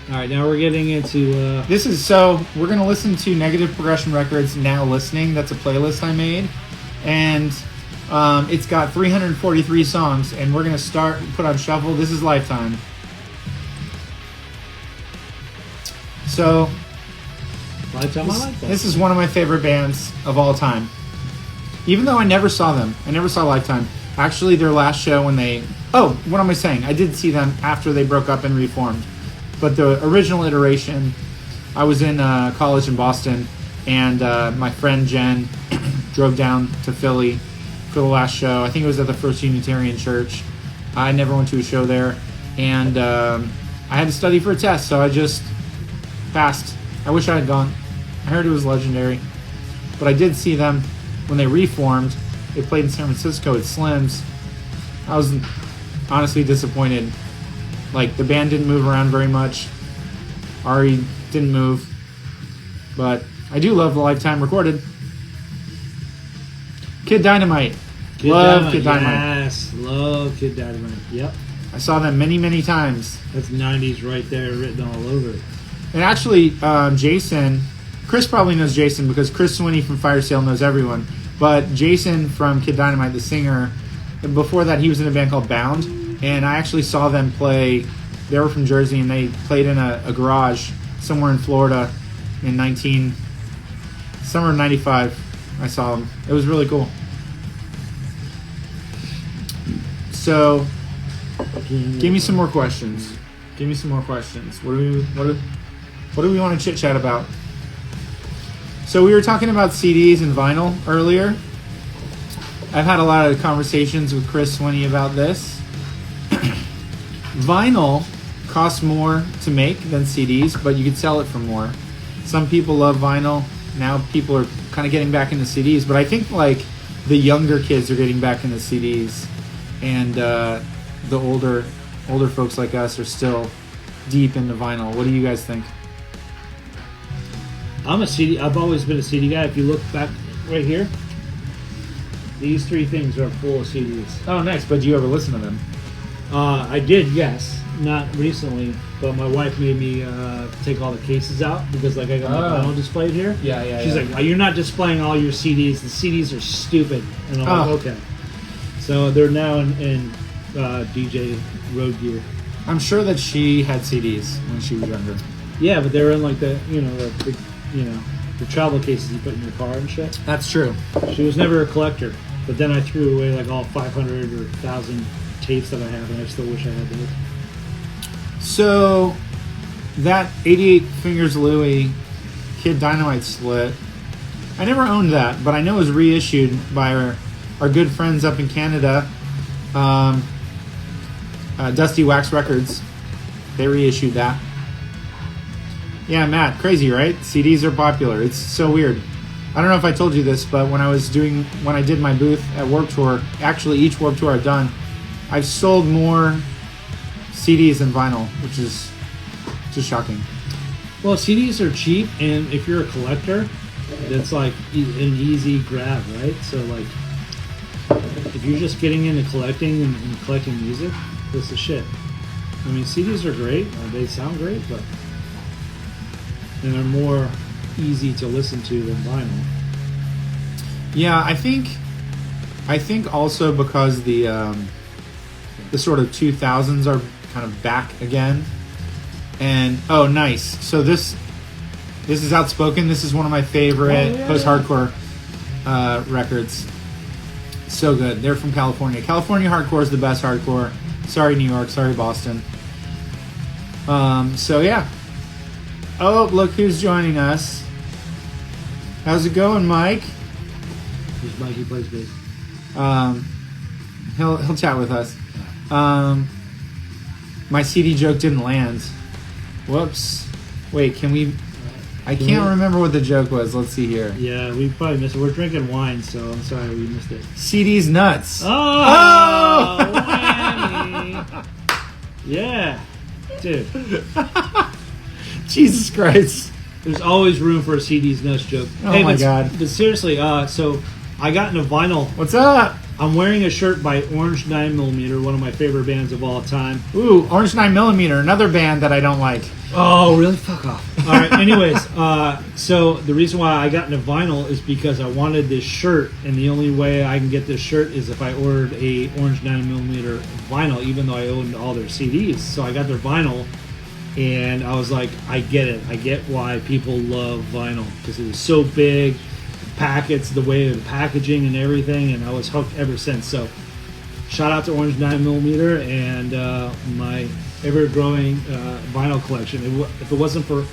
All right, now we're getting into... we're going to listen to Negative Progression Records Now Listening. That's a playlist I made. And it's got 343 songs, and we're going to put on shuffle. This is Lifetime. So... Lifetime, I like that. This is one of my favorite bands of all time. Even though I never saw them. I never saw Lifetime. Actually, their last show when they... Oh, what am I saying? I did see them after they broke up and reformed. But the original iteration, I was in college in Boston, and my friend Jen drove down to Philly for the last show. I think it was at the First Unitarian Church. I never went to a show there, and I had to study for a test, so I just passed. I wish I had gone. I heard it was legendary. But I did see them when they reformed. They played in San Francisco at Slim's, I was honestly disappointed. Like, the band didn't move around very much. Ari didn't move. But I do love the Lifetime recorded. Kid Dynamite. Love Kid Dynamite. Yes, love Kid Dynamite. Yep. I saw them many, many times. That's 90s right there written all over it. And actually, Jason, Chris probably knows Jason because Chris Swinney from Fire Sale knows everyone. But Jason from Kid Dynamite, the singer, before that he was in a band called Bound. And I actually saw them play. They were from Jersey and they played in a garage somewhere in Florida in summer of 95. I saw them. It was really cool. So, give me some more questions. Give me some more questions. What do we want to chit chat about? So we were talking about CDs and vinyl earlier. I've had a lot of conversations with Chris Swinney about this. Vinyl costs more to make than CDs, but you could sell it for more. Some people love vinyl. Now people are kind of getting back into CDs, but I think like the younger kids are getting back into CDs, and the older folks like us are still deep into vinyl. What do you guys think? I've always been a CD guy. If you look back right here, these three things are full of CDs. Oh, nice. But do you ever listen to them? I did, yes. Not recently, but my wife made me take all the cases out because, like, I got my vinyl displayed here. Yeah. She's like, "You're not displaying all your CDs. The CDs are stupid." And I'm like, "Okay." So they're now in DJ Road Gear. I'm sure that she had CDs when she was younger. Yeah, but they're in like the the travel cases you put in your car and shit. That's true. She was never a collector, but then I threw away like all 500 or 1,000 tapes that I have, and I still wish I had those. So, that 88 Fingers Louie Kid Dynamite split, I never owned that, but I know it was reissued by our good friends up in Canada, Dusty Wax Records. They reissued that. Yeah, Matt, crazy, right? CDs are popular. It's so weird. I don't know if I told you this, but when I did my booth at Warped Tour, actually each Warped Tour I've done, I've sold more CDs than vinyl, which is just shocking. Well, CDs are cheap, and if you're a collector, it's like an easy grab, right? So, like, if you're just getting into collecting and collecting music, this is shit. I mean, CDs are great. They sound great, but and they're more easy to listen to than vinyl. Yeah, I think also because the sort of 2000s are kind of back again. And oh, nice. So this is Outspoken. This is one of my favorite post-hardcore records. So good. They're from California. California hardcore is the best hardcore. Sorry, New York. Sorry, Boston. So yeah. Oh, look who's joining us. How's it going, Mike? Who's Mike? He plays bass. He'll chat with us. My CD joke didn't land. Whoops. Wait, can we... I can't remember what the joke was. Let's see here. Yeah, we probably missed it. We're drinking wine, so I'm sorry we missed it. CD's nuts. Oh! Whammy! Yeah. Dude. Jesus Christ. There's always room for a CD's nuts joke. Oh my God. But seriously, so I got into vinyl. What's up? I'm wearing a shirt by Orange 9mm, one of my favorite bands of all time. Ooh, Orange 9mm, another band that I don't like. Oh, really? Fuck off. All right, anyways, so the reason why I got into vinyl is because I wanted this shirt, and the only way I can get this shirt is if I ordered a Orange 9mm vinyl, even though I owned all their CDs. So I got their vinyl, and I was like, I get it. I get why people love vinyl, because it was so big, packets, the way of the packaging and everything, and I was hooked ever since. So shout out to Orange 9mm and my ever-growing vinyl collection. If it wasn't for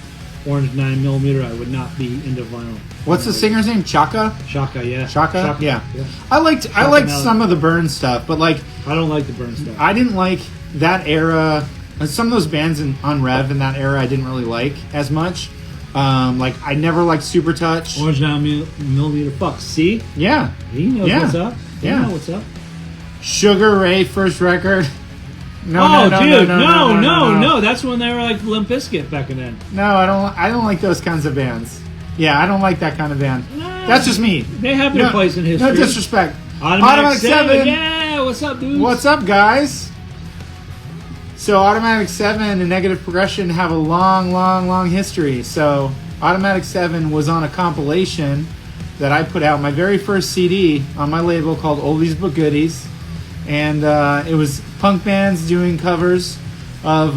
Orange 9mm, I would not be into vinyl. What's the singer's name? Chaka? Shaka, yeah. Shaka? Yeah. I liked some of the Burn stuff, but like I don't like the Burn stuff. I didn't like that era. Some of those bands on Rev in that era I didn't really like as much. Like I never liked Super Touch. Orange 9mm, fuck. See? Yeah. He knows what's up. He knows what's up. Sugar Ray first record. No, That's when they were like Limp Bizkit back in then. No, I don't like those kinds of bands. Yeah, I don't like that kind of band. Nah, that's just me. They have their place in history. No disrespect. Automatic 7. Yeah, what's up, dudes? What's up, guys? So Automatic 7 and Negative Progression have a long history. So Automatic 7 was on a compilation that I put out, my very first CD on my label called Oldies But Goodies. And it was punk bands doing covers of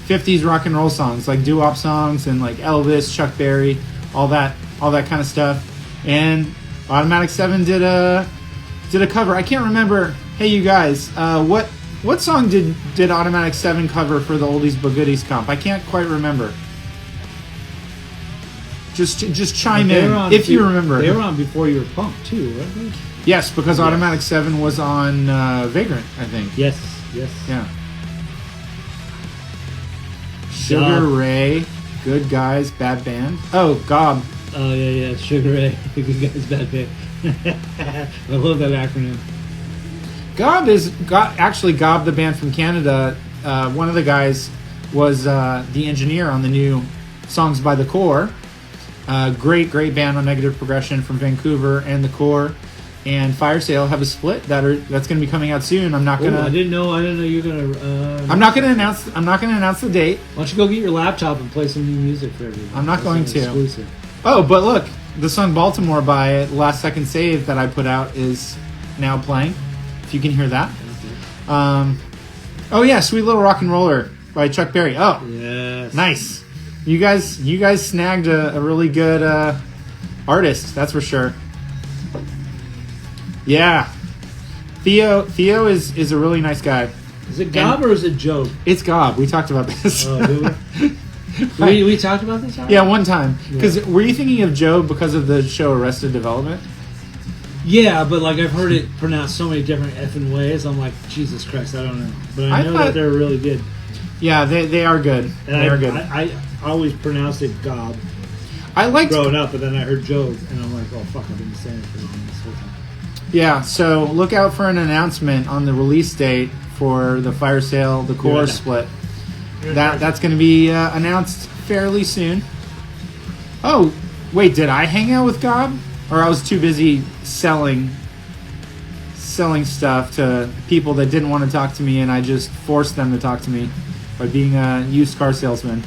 50s rock and roll songs, like doo-wop songs and like Elvis, Chuck Berry, all that kind of stuff. And Automatic 7 did a cover. I can't remember. Hey, you guys, what song did Automatic 7 cover for the Oldies But Goodies comp? I can't quite remember. Just chime in if you remember. They were on Before You Were Punk too, weren't they? Yes, because Automatic 7 was on Vagrant, I think. Yes. Yeah. Sugar Ray, Good Guys, Bad Band. Oh, Gob. Oh, yeah. Sugar Ray, Good Guys, Bad Band. I love that acronym. Actually Gob, the band from Canada. One of the guys was the engineer on the new Songs by the Corp. Great band on Negative Progression from Vancouver, and the Corp and Fire Sale have a split that's going to be coming out soon. I'm not gonna. I didn't know you were gonna. I'm not gonna announce the date. Why don't you go get your laptop and play some new music for everyone? I'm not going to. Exclusive. Oh, but look, the song "Baltimore" by Last Second Save that I put out is now playing. If you can hear that. Oh yeah, "Sweet Little Rock and Roller" by Chuck Berry. Oh, yes, nice. You guys snagged a really good artist, that's for sure. Yeah, Theo is a really nice guy. Is it Gob or is it Job? It's Gob. We talked about this. We talked about this already? Yeah, one time. Because were you thinking of Job because of the show Arrested Development? Yeah, but like I've heard it pronounced so many different effing ways. I'm like, Jesus Christ, I don't know. But I know that they're really good. Yeah, they are good. They are good. I always pronounced it Gob. I liked growing up, but then I heard Job, and I'm like, oh fuck, I've been saying it for this whole time. Yeah, so look out for an announcement on the release date for the Fire Sale, the Corp split. That's going to be announced fairly soon. Oh, wait, did I hang out with Gob? Or I was too busy selling stuff to people that didn't want to talk to me, and I just forced them to talk to me by being a used car salesman.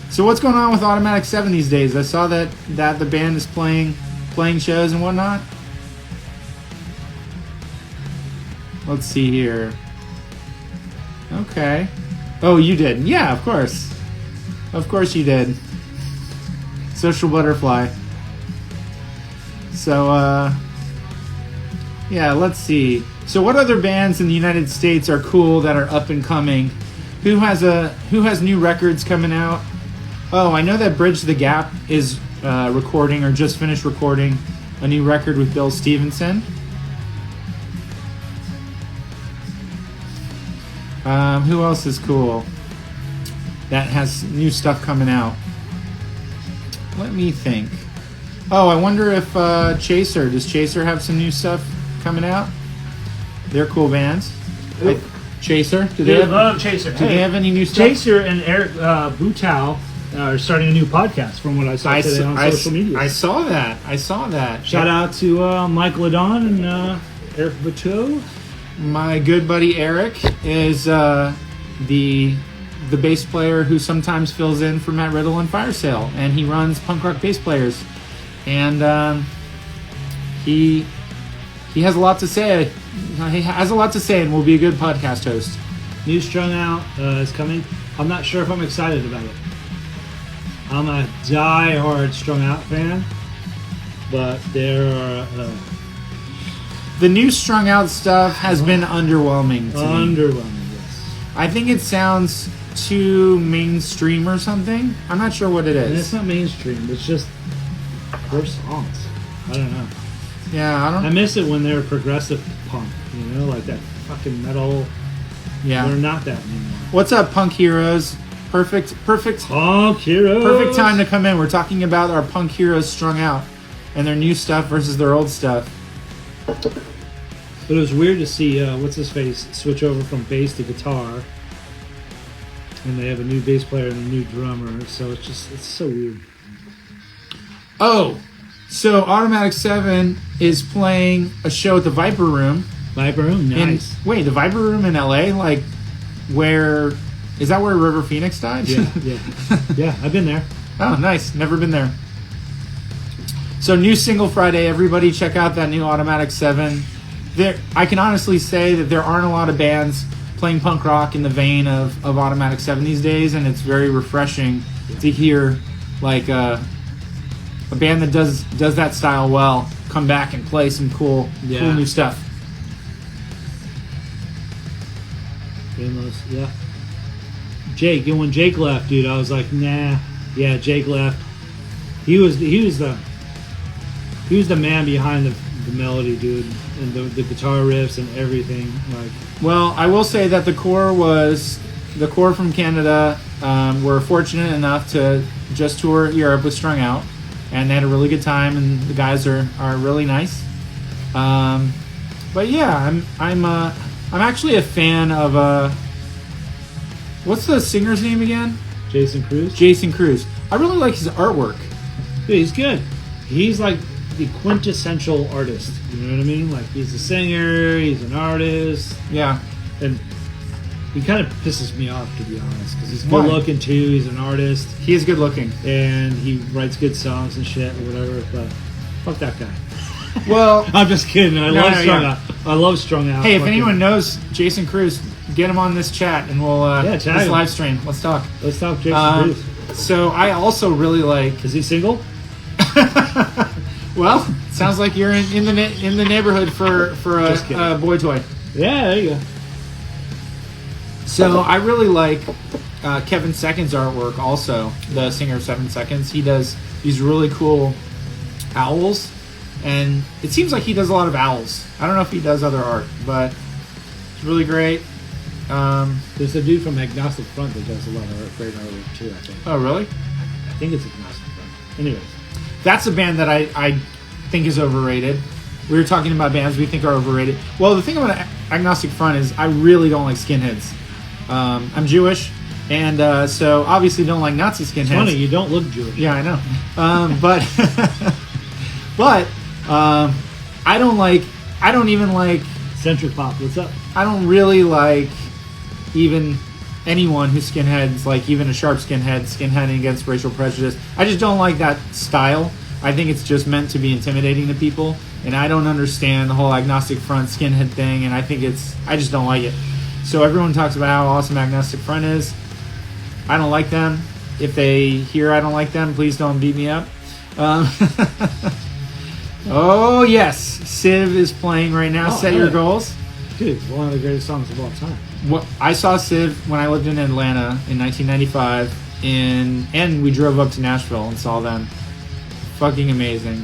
So what's going on with Automatic 7 these days? I saw that the band is playing shows and whatnot. Let's see here. Okay. Oh, you did. Yeah, of course. Of course you did. Social Butterfly. So, yeah, let's see. So what other bands in the United States are cool that are up and coming? Who has new records coming out? Oh, I know that Bridge the Gap is recording or just finished recording a new record with Bill Stevenson. Who else is cool that has new stuff coming out? Let me think. Oh, I wonder if does Chaser have some new stuff coming out? They're cool bands. Chaser? Do they love Chaser. Do they have any new stuff? Chaser and Eric Butow are starting a new podcast from what I saw today on social media. I saw that. Shout out to Mike Ladon and Eric Butow. My good buddy Eric is the bass player who sometimes fills in for Matt Riddle and Fire Sale, and he runs Punk Rock Bass Players. And he has a lot to say. He has a lot to say and will be a good podcast host. New Strung Out is coming. I'm not sure if I'm excited about it. I'm a die-hard Strung Out fan, but there are... the new Strung Out stuff has been underwhelming to me. Underwhelming, yes. I think it sounds too mainstream or something. I'm not sure what it is. And it's not mainstream. It's just their songs. I don't know. Yeah, I miss it when they were progressive punk, like that fucking metal. Yeah. They're not that anymore. What's up, Punk Heroes? Perfect. Punk Heroes. Perfect time to come in. We're talking about our Punk Heroes Strung Out and their new stuff versus their old stuff. But it was weird to see what's his face switch over from bass to guitar, and they have a new bass player and a new drummer. So it's so weird. Oh, so Automatic 7 is playing a show at the Viper Room. Viper Room, nice. Wait, the Viper Room in LA, like where is that where River Phoenix died? Yeah. Yeah, I've been there. Oh, nice. Never been there. So new single Friday, everybody check out that new Automatic 7. I can honestly say that there aren't a lot of bands playing punk rock in the vein of Automatic 7 these days, and it's very refreshing to hear like a band that does that style well come back and play some cool new stuff. Yeah. Jake, and when Jake left, dude, I was like, nah. Yeah, Jake left. He was the man behind the melody, dude, and the guitar riffs and everything. Like, well, I will say that the Corp from Canada were fortunate enough to just tour Europe with Strung Out, and they had a really good time, and the guys are really nice. But yeah, I'm actually a fan of what's the singer's name again? Jason Cruz. Jason Cruz. I really like his artwork. Dude, he's good. He's like the quintessential artist. You know what I mean? Like, he's a singer, he's an artist. Yeah. And he kind of pisses me off, to be honest, because he's good looking too. He's an artist. He is good looking. And he writes good songs and shit or whatever, but fuck that guy. Well, I'm just kidding. I love Strung Out. I love Strung Out. Hey, if anyone knows Jason Cruz, get him on this chat and we'll this live stream. Let's talk. Let's talk Jason Cruz. So I also really like. Is he single? Well, sounds like you're in the neighborhood for a boy toy. Yeah, there you go. So I really like Kevin Second's artwork. Also, the singer of 7 Seconds. He does these really cool owls, and it seems like he does a lot of owls. I don't know if he does other art, but it's really great. There's a dude from Agnostic Front that does a lot of great artwork too, I think. Oh, really? I think it's Agnostic Front. Anyways. That's a band that I think is overrated. We were talking about bands we think are overrated. Well, the thing about Agnostic Front is I really don't like skinheads. I'm Jewish, and so obviously don't like Nazi skinheads. It's funny, you don't look Jewish. Yeah, I know. But I don't even like Centric Pop. What's up? I don't really like even anyone who skinheads, like even a sharp skinheading against racial prejudice. I just don't like that style. I think it's just meant to be intimidating to people, and I don't understand the whole Agnostic Front skinhead thing, and I just don't like it. So everyone talks about how awesome Agnostic Front is. I don't like them. If they hear I don't like them, please don't beat me up. Oh yes, Civ is playing right now. Set Your Goals. Dude, it's one of the greatest songs of all time. I saw Civ when I lived in Atlanta in 1995, and we drove up to Nashville and saw them. Fucking amazing.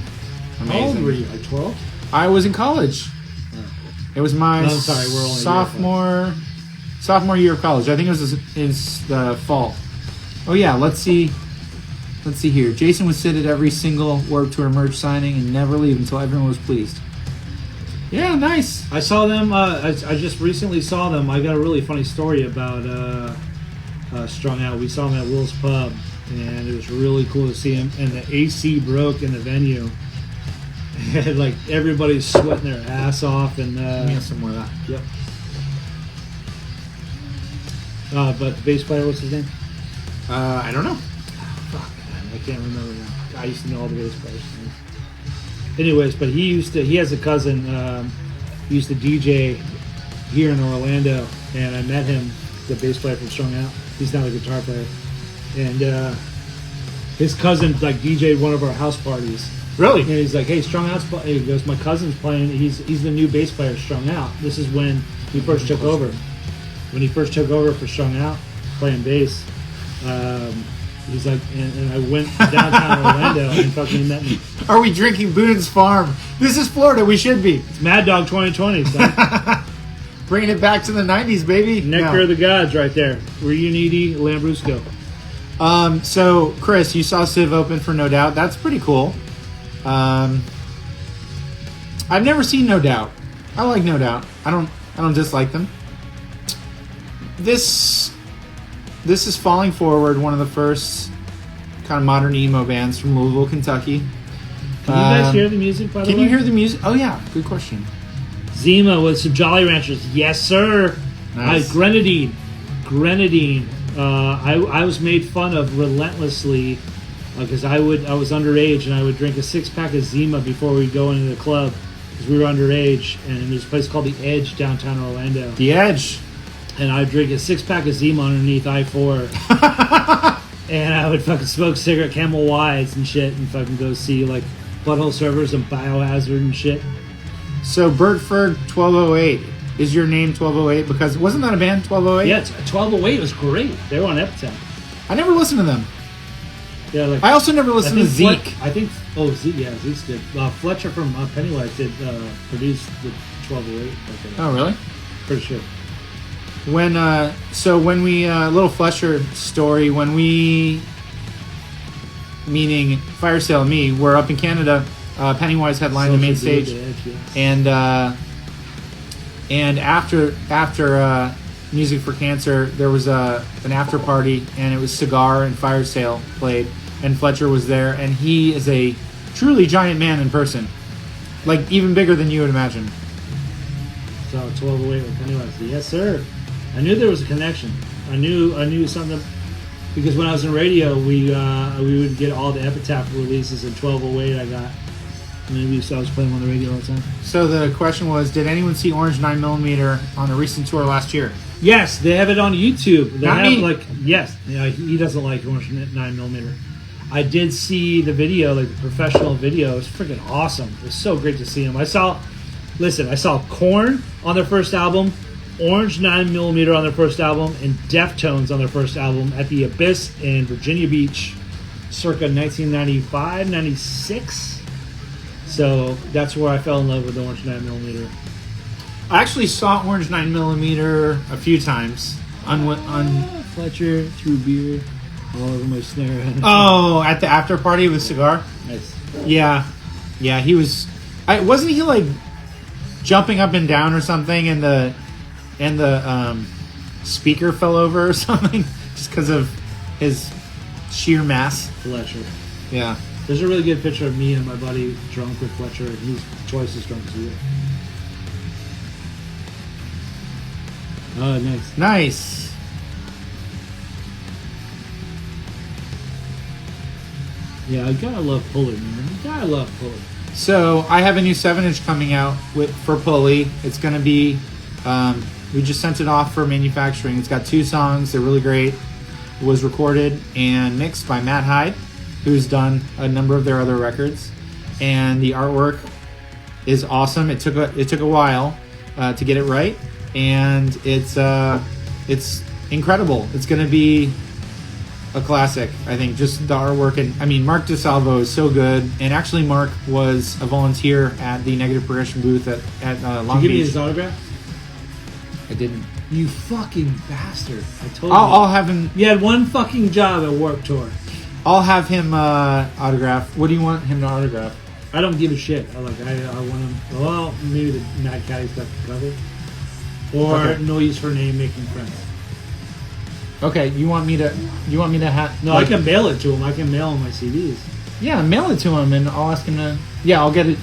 How old were you, like 12? I was in college. Oh. It was my we're only sophomore year of college. I think it was the fall. Oh yeah, let's see here. Jason would sit at every single Warped Tour merch signing and never leave until everyone was pleased. Yeah, nice. I saw them. I just recently saw them. I got a really funny story about Strung Out. We saw them at Will's Pub, and it was really cool to see him. And the AC broke in the venue. And like everybody's sweating their ass off. And give me some more of that. Yep. But the bass player, what's his name? I don't know. Fuck, man, I can't remember now. I used to know all the bass players. Anyways, but he has a cousin who used to DJ here in Orlando, and I met him, the bass player from Strung Out. He's now the guitar player. And his cousin like DJ'd one of our house parties. Really? And he's like, hey, Strung Out's playing. He goes, my cousin's playing. He's the new bass player, Strung Out. This is when he first took over. When he first took over for Strung Out, playing bass, he's like, and I went downtown Orlando and fucking met me. Are we drinking Boone's Farm? This is Florida. We should be. It's Mad Dog 2020, son. Bringing it back to the 90s, baby. Nectar of the Gods right there. Reuniti Lambrusco. So, Chris, you saw Civ open for No Doubt. That's pretty cool. I've never seen No Doubt. I like No Doubt. I don't dislike them. This is Falling Forward, one of the first kind of modern emo bands from Louisville, Kentucky. Can you guys hear the music, by the way? Can you hear the music? Oh, yeah. Good question. Zima with some Jolly Ranchers. Yes, sir. Nice. Grenadine. I was made fun of relentlessly because I was underage and I would drink a 6-pack of Zima before we'd go into the club because we were underage, and there's a place called The Edge downtown Orlando. The Edge. And I'd drink a 6-pack of Zima underneath I-4. And I would fucking smoke cigarette Camel Wides and shit and fucking go see like Butthole Servers and Biohazard and shit. So Bertford 1208. Is your name 1208? Because wasn't that a band, 1208? Yeah, 1208 was great. They were on Epitaph. I never listened to them. Yeah, like I also never listened to Zeke. Zeke's good. Fletcher from Pennywise did produce the 1208. Oh, really? Pretty sure. When we little Fletcher story, when we, meaning Fire Sale and me, were up in Canada, Pennywise headlined the main stage, and after Music for Cancer, there was an after party, and it was Cigar and Fire Sale played, and Fletcher was there, and he is a truly giant man in person, like even bigger than you would imagine. So 1208 with Pennywise. Yes, sir. I knew there was a connection. I knew something because when I was in radio, we would get all the Epitaph releases in 1208. I got, and I was playing on the radio all the time. So the question was, did anyone see Orange 9mm on a recent tour last year? Yes, they have it on YouTube. They Not have me. Yes, yeah, he doesn't like Orange 9mm. I did see the video, like the professional video. It was freaking awesome. It was so great to see him. I saw Korn on their first album, Orange 9mm on their first album, and Deftones on their first album at the Abyss in Virginia Beach, circa 1995, 96. So that's where I fell in love with Orange 9mm. I actually saw Orange 9mm a few times. Fletcher threw beer all over my snare. Oh, at the after party with Cigar? Nice. Yeah, he was... wasn't he like jumping up and down or something, and the speaker fell over or something just because of his sheer mass? Fletcher. Yeah. There's a really good picture of me and my buddy drunk with Fletcher. He's twice as drunk as you. Oh, nice. Nice. Yeah, I gotta love Pulley, man. You gotta love Pulley. So I have a new 7-inch coming out for Pulley. It's going to be... we just sent it off for manufacturing. It's got 2 songs. They're really great. It was recorded and mixed by Matt Hyde, who's done a number of their other records. And the artwork is awesome. It took a while to get it right, and it's incredible. It's going to be a classic, I think. Just the artwork, and I mean, Mark DeSalvo is so good. And actually, Mark was a volunteer at the Negative Progression booth at Long Beach. Did you give me his autograph? I didn't. You fucking bastard! I told you. I'll have him. You had one fucking job at Warped Tour. I'll have him autograph. What do you want him to autograph? I don't give a shit. I want him. Well, maybe the Mad Caddy stuff to cover, or Okay. No Use for Name, Making Friends. Okay, you want me to have? No, I can mail it to him. I can mail him my CDs. Yeah, mail it to him, and I'll ask him to. Yeah, I'll get it.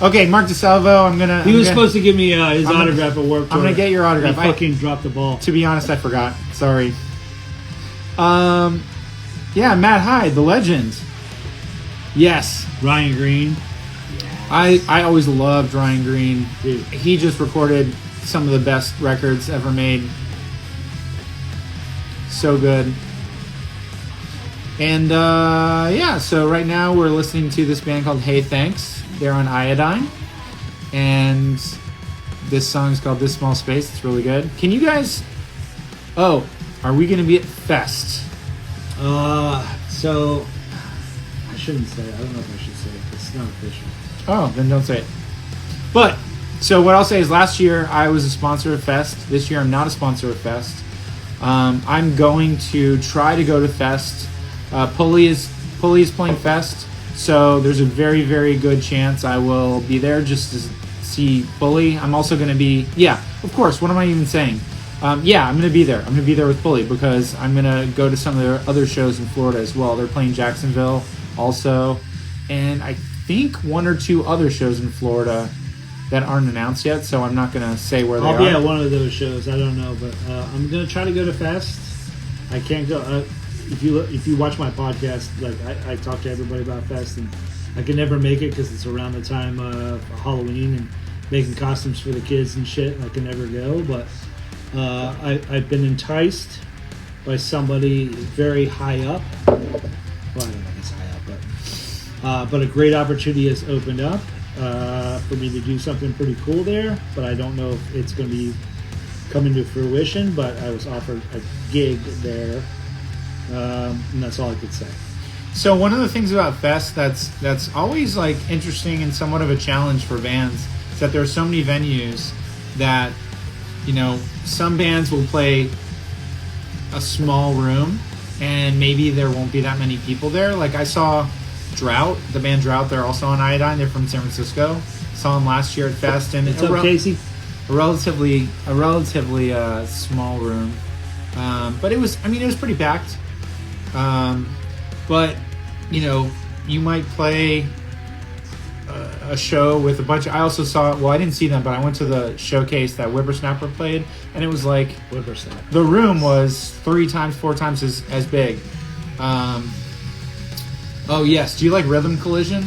Okay, Mark DeSalvo. He was supposed to give me his autograph at Warped Tour. I'm gonna get your autograph. He fucking dropped the ball. To be honest, I forgot. Sorry. Yeah, Matt Hyde, the legend. Yes, Ryan Green. I always loved Ryan Green. Dude. He just recorded some of the best records ever made. So good. And yeah, so right now we're listening to this band called Hey Thanks. They're on Iodine. And this song's called This Small Space. It's really good. Can you guys... Oh, are we going to be at Fest? So I shouldn't say it. I don't know if I should say it. It's not official. Oh, then don't say it. But, so what I'll say is last year I was a sponsor of Fest. This year I'm not a sponsor of Fest. I'm going to try to go to Fest. Pulley is playing Fest, so there's a very, very good chance I will be there just to see Bully. I'm also going to be, of course, what am I even saying? I'm going to be there. I'm going to be there with Bully because I'm going to go to some of their other shows in Florida as well. They're playing Jacksonville also, and I think one or two other shows in Florida that aren't announced yet, so I'm not going to say where they are. I'll be at one of those shows. I don't know, but I'm going to try to go to Fest. I can't go. If you watch my podcast, like I talk to everybody about Fest, and I can never make it because it's around the time of Halloween and making costumes for the kids and shit. I can never go, but I've been enticed by somebody very high up. Well, I don't know if it's high up, but a great opportunity has opened up for me to do something pretty cool there. But I don't know if it's going to be coming to fruition. But I was offered a gig there, and that's all I could say. So one of the things about Fest that's always like interesting and somewhat of a challenge for bands is that there are so many venues that, you know, some bands will play a small room and maybe there won't be that many people there. Like I saw Drought, the band Drought, they're also on Iodine. They're from San Francisco. Saw them last year at Fest, and What's up, Casey? A relatively small room, but it was pretty packed. But you know, you might play a show with a bunch of... I also saw... Well, I didn't see them, but I went to the showcase that Whippersnapper played, and it was like... Whippersnapper. The room was 4 times as big. Oh, yes. Do you like Rhythm Collision?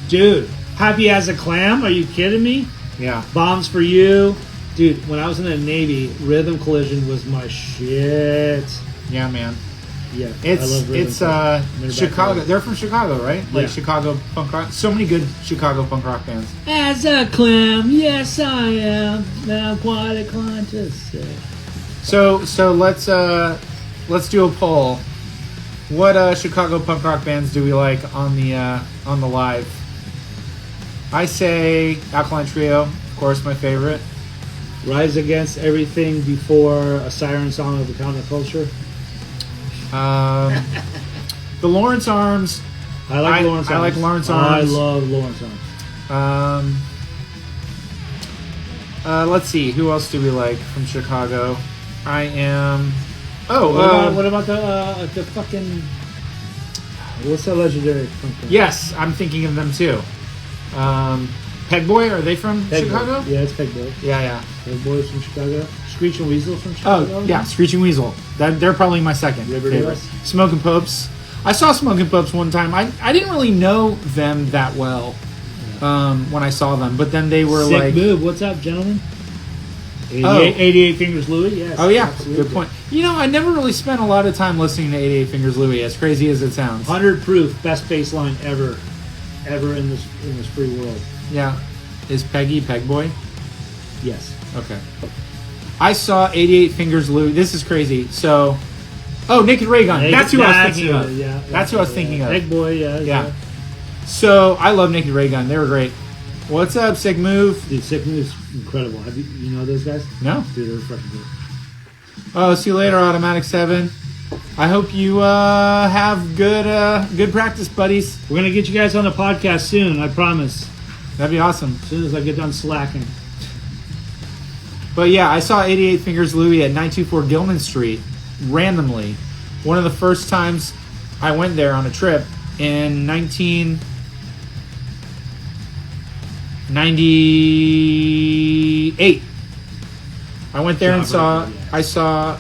Dude, Happy as a Clam? Are you kidding me? Yeah. Bombs for You. Dude, when I was in the Navy, Rhythm Collision was my shit. Yeah, man. Yeah, I love Rhythm It's Chicago. They're from Chicago, right? Like Yeah. Chicago punk rock. So many good Chicago punk rock bands. As a clam, yes I am. Now quite inclined to say. So let's do a poll. What Chicago punk rock bands do we like on the live? I say Alkaline Trio, of course, my favorite. Rise Against Everything Before a Siren Song of the Counterculture. The Lawrence Arms. I like Lawrence Arms. I like Lawrence I Arms. love Lawrence Arms. Let's see. Who else do we like from Chicago? I am. What about the fucking... What's that legendary punk band? Yes, I'm thinking of them too. Pegboy, are they from Chicago? Yeah, it's Pegboy. Yeah. Pegboy's from Chicago. Screeching Weasel from Chicago. Oh, yeah, Screeching Weasel. They're probably my second favorite. Smoking Popes. I saw Smoking Popes one time. I didn't really know them that well when I saw them, but then they were Sick like... move. What's up, gentlemen? 88 Fingers Louie, yes. Oh, yeah. Absolutely. Good point. You know, I never really spent a lot of time listening to 88 Fingers Louie, as crazy as it sounds. 100 proof, best bass line ever in this free world. Yeah. Is Peggy Pegboy? Yes. Okay. I saw 88 Fingers Louie. This is crazy. So... Oh, Naked Ray Gun. That's who I was thinking of. Yeah, that's who I was thinking of. Pegboy, yeah. So, I love Naked Ray Gun. They were great. What's up, Sick Move? Dude, Sick Move's incredible. Have you know those guys? No. Dude, they're fucking good. Oh, see you later, Automatic 7. I hope you have good practice, buddies. We're going to get you guys on the podcast soon, I promise. That'd be awesome. As soon as I get done slacking. But yeah, I saw 88 Fingers Louie at 924 Gilman Street randomly. One of the first times I went there on a trip in 1998. I went there and I saw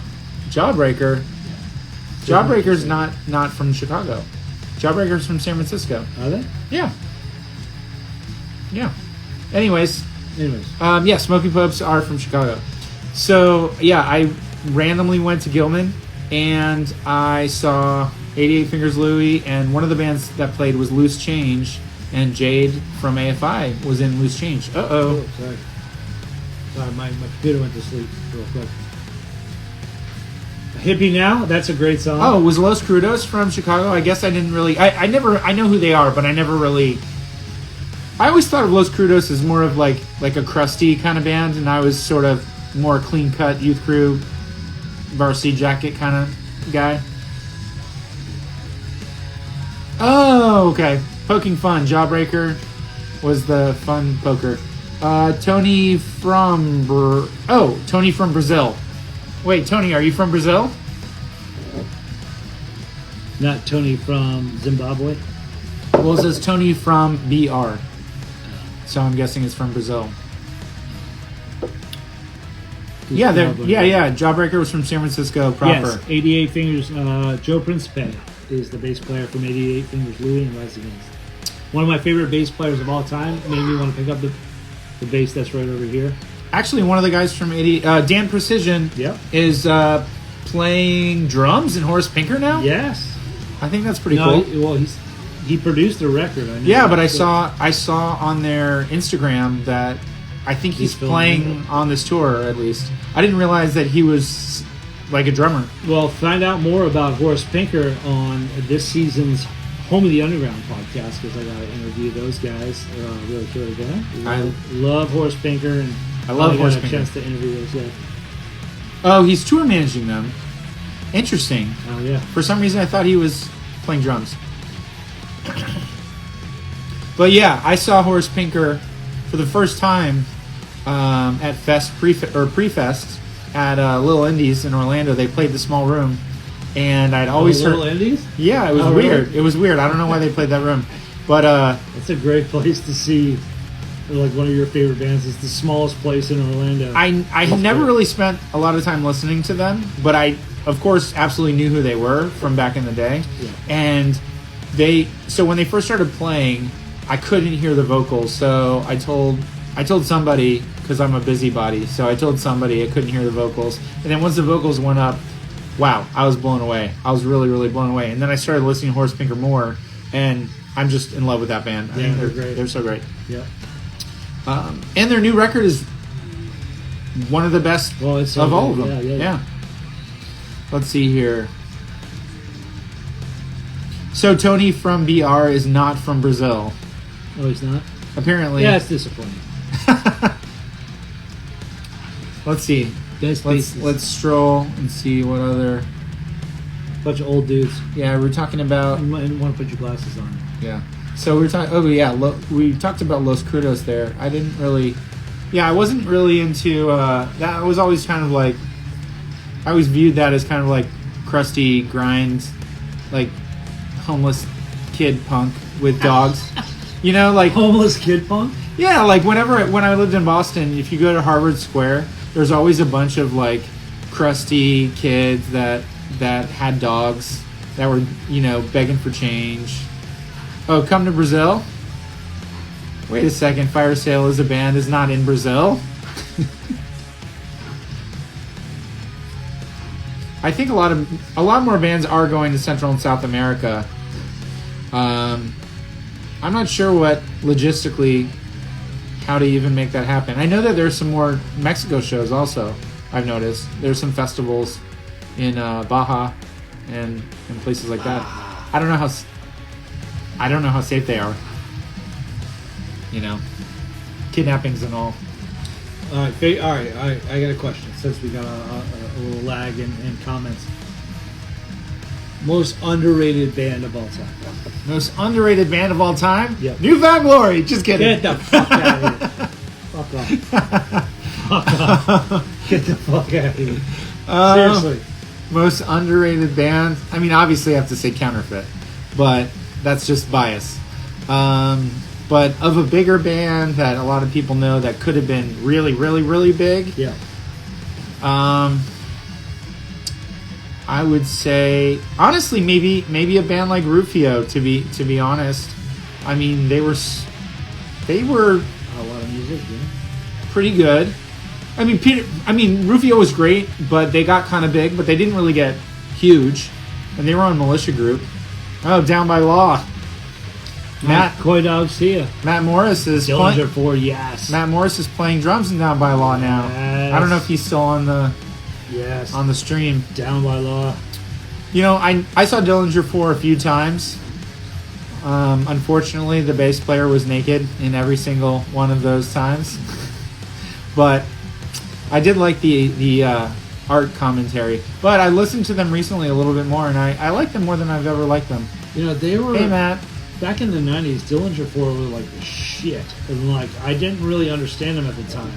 Jawbreaker. Jawbreaker's not from Chicago. Jawbreaker's from San Francisco. Are they? Yeah. Anyways. Yeah, Smoking Popes are from Chicago. So, yeah, I randomly went to Gilman and I saw 88 Fingers Louie, and one of the bands that played was Loose Change, and Jade from AFI was in Loose Change. Oh, sorry. My computer went to sleep real quick. Hippie Now, that's a great song. Oh, was Los Crudos from Chicago? I guess I didn't really... I know who they are, but I never really... I always thought of Los Crudos as more of like a crusty kind of band, and I was sort of more clean-cut youth crew, varsity jacket kind of guy. Oh, okay. Poking Fun. Jawbreaker was the fun poker. Tony from Tony from Brazil. Wait, Tony, are you from Brazil? Not Tony from Zimbabwe. Well, it says Tony from BR. So I'm guessing it's from Brazil. Yeah, Jawbreaker was from San Francisco proper. Yes, 88 Fingers. Joe Principe is the bass player from 88 Fingers Louie and Rise Against. One of my favorite bass players of all time. Made me want to pick up the bass that's right over here. Actually, one of the guys from 80, Dan Precision, is playing drums in Horace Pinker now. Yes, I think that's pretty cool. He produced a record. I know. Yeah, but I saw on their Instagram that I think he's playing on this tour. At least I didn't realize that he was like a drummer. Well, find out more about Horace Pinker on this season's Home of the Underground podcast, because I got to interview those guys. They're a really killer band. I love Horace Pinker, and I love Horace Pinker. Pinker. A chance to interview those guys. Oh, he's tour managing them. Interesting. Oh yeah. For some reason, I thought he was playing drums. But yeah, I saw Horace Pinker for the first time at pre-fest at Little Indies in Orlando. They played the small room, and I'd always heard Little Indies. Yeah, it was weird. Really? It was weird. I don't know why they played that room, but it's a great place to see. Like one of your favorite bands. It's the smallest place in Orlando. I never really spent a lot of time listening to them, but I, of course, absolutely knew who they were from back in the day. Yeah. And so when they first started playing, I couldn't hear the vocals. So I told somebody, because I'm a busybody, so I told somebody I couldn't hear the vocals. And then once the vocals went up, wow, I was blown away. I was really, really blown away. And then I started listening to Horace Pinker more, and I'm just in love with that band. I think they're great. They're so great. Yeah. And their new record is one of the best of all of them. Yeah. Let's see here. So Tony from BR is not from Brazil. Oh, he's not? Apparently. Yeah, it's disappointing. Let's see. Let's stroll and see what other... Bunch of old dudes. Yeah, we're talking about... You might want to put your glasses on. Yeah. So we're talking... Oh, yeah. We talked about Los Crudos there. I didn't really... Yeah, I wasn't really into... that was always kind of like... I always viewed that as kind of like crusty grind, like homeless kid punk with dogs. You know, like... Homeless kid punk? Yeah, like when I lived in Boston, if you go to Harvard Square, there's always a bunch of like crusty kids that had dogs that were, begging for change. Oh, come to Brazil? Wait a second, Fire Sale is a band is not in Brazil. I think a lot more bands are going to Central and South America. I'm not sure what logistically how to even make that happen. I know that there's some more Mexico shows also. I've noticed there's some festivals in Baja and places like that. I don't know how safe they are. Kidnappings and all. All right. I got a question since we got a little lag in comments. Most underrated band of all time. Most underrated band of all time? Yep. New Found Glory. Just kidding. Get the fuck out of here. Fuck off. Fuck off. Get the fuck out of here. Seriously. Most underrated band? I mean, obviously I have to say Counterfeit, but that's just bias. But of a bigger band that a lot of people know that could have been really, really, really big. Yeah. I would say honestly maybe a band like Rufio to be honest. I mean they were a lot of music, yeah. Pretty good. I mean Rufio was great, but they got kind of big, but they didn't really get huge, and they were on Militia Group. Oh, Down by Law. Matt Coy Dogs here. Matt Morris is Dillinger 4, yes. Matt Morris is playing drums in Down by Law now. Yes. I don't know if he's still on the stream. Down by Law. I saw Dillinger 4 a few times. Unfortunately, the bass player was naked in every single one of those times. But I did like the art commentary. But I listened to them recently a little bit more, and I like them more than I've ever liked them. They were... Hey, Matt. back in the 90s, Dillinger 4 was like the shit. And like, I didn't really understand them at the time.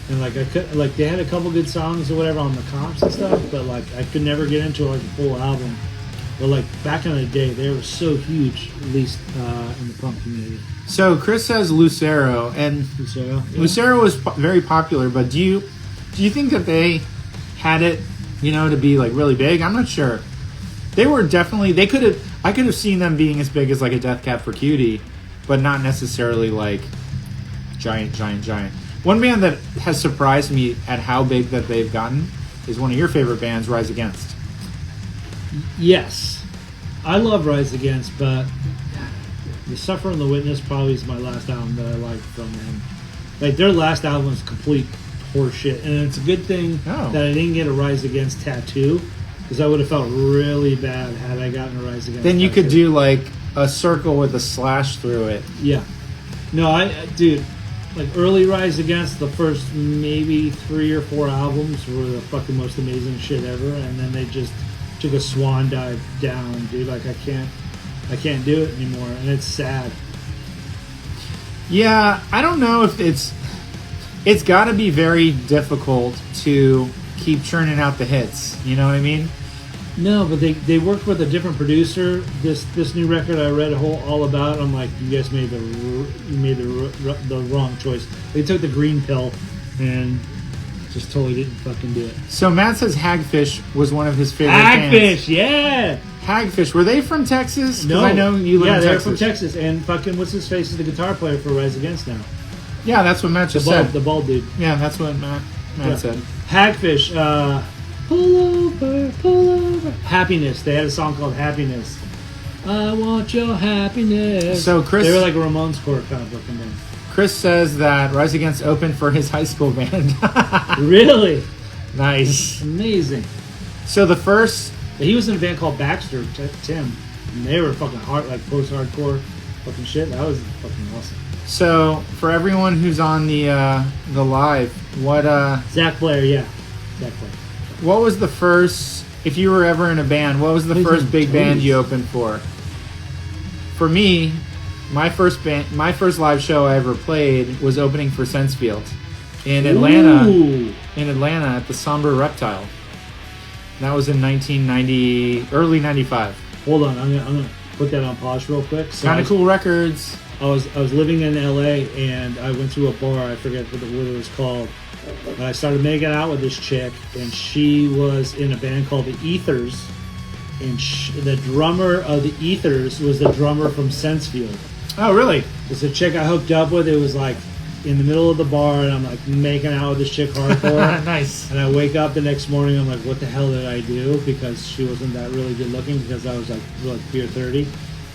And like, I could, like, they had a couple good songs or whatever on the comps and stuff, but like, I could never get into like a full album. But like, back in the day, they were so huge, at least in the punk community. So Chris says Lucero, and Lucero, yeah. Lucero was very popular, but do you think that they had it, to be like really big? I'm not sure. They were definitely, I could have seen them being as big as like a Death Cab for Cutie, but not necessarily like giant. One band that has surprised me at how big that they've gotten is one of your favorite bands, Rise Against. Yes. I love Rise Against, but The Suffer and the Witness probably is my last album that I like from them. Like, their last album is complete horseshit, and it's a good thing that I didn't get a Rise Against tattoo, because I would have felt really bad had I gotten a Rise Against Then you tattoo. could do like a circle with a slash through it. Yeah. No, dude, like early Rise Against, the first maybe 3 or 4 albums were the fucking most amazing shit ever, and then they just took a swan dive down, dude. Like, I can't do it anymore, and it's sad. Yeah, I don't know if it's got to be very difficult to keep churning out the hits. You know what I mean? No, but they worked with a different producer. This new record I read all about. I'm like, you guys made the wrong choice. They took the green pill and just totally didn't fucking do it. So Matt says Hagfish was one of his favorite bands. Hagfish, yeah. Hagfish, were they from Texas? 'Cause No, I know you live in Texas. Yeah, they're from Texas, and fucking what's his face is the guitar player for Rise Against now. Yeah, that's what Matt just said. The bald dude. Yeah, that's what Matt said. Hagfish, pull over. Happiness. They had a song called Happiness. I want your happiness. So Chris, they were like a Ramones Corp kind of looking band. Chris says that Rise Against opened for his high school band. Really? Nice. Amazing. So the first... He was in a band called Baxter, Tim. And they were fucking hard, like post-hardcore fucking shit. That was fucking awesome. So, for everyone who's on the live, what... Zach Blair, yeah. Zach Blair. What was the first... If you were ever in a band, what was the first big band you opened for? For me... My first live show I ever played was opening for Sensefield in Atlanta. Ooh. In Atlanta at the Somber Reptile. That was in early 95. Hold on, I'm gonna put that on pause real quick. So Kind of cool records. I was living in LA and I went to a bar. I forget what it was called. And I started making out with this chick, and she was in a band called the Ethers. And the drummer of the Ethers was the drummer from Sensefield. Oh, really? It's a chick I hooked up with. It was like in the middle of the bar, and I'm like making out with this chick hardcore. Nice. And I wake up the next morning, I'm like, what the hell did I do? Because she wasn't that really good looking, because I was like beer 30.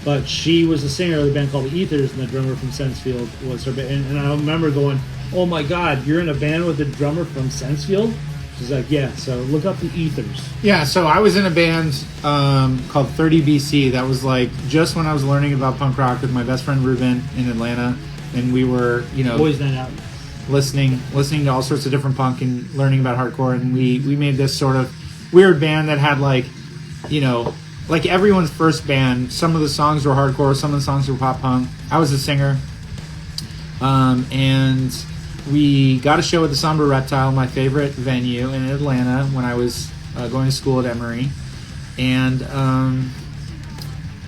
But she was the singer of the band called the Ethers, and the drummer from Sensefield was her band. And I remember going, oh my God, you're in a band with the drummer from Sensefield? She's like, yeah, so look up the Ethers. Yeah, so I was in a band called 30 BC. That was like just when I was learning about punk rock with my best friend Ruben in Atlanta. And we were, Boys Night Out. listening to all sorts of different punk and learning about hardcore. And we made this sort of weird band that had like everyone's first band. Some of the songs were hardcore, some of the songs were pop punk. I was a singer. And we got a show at the Somber Reptile, my favorite venue in Atlanta when I was going to school at Emory. And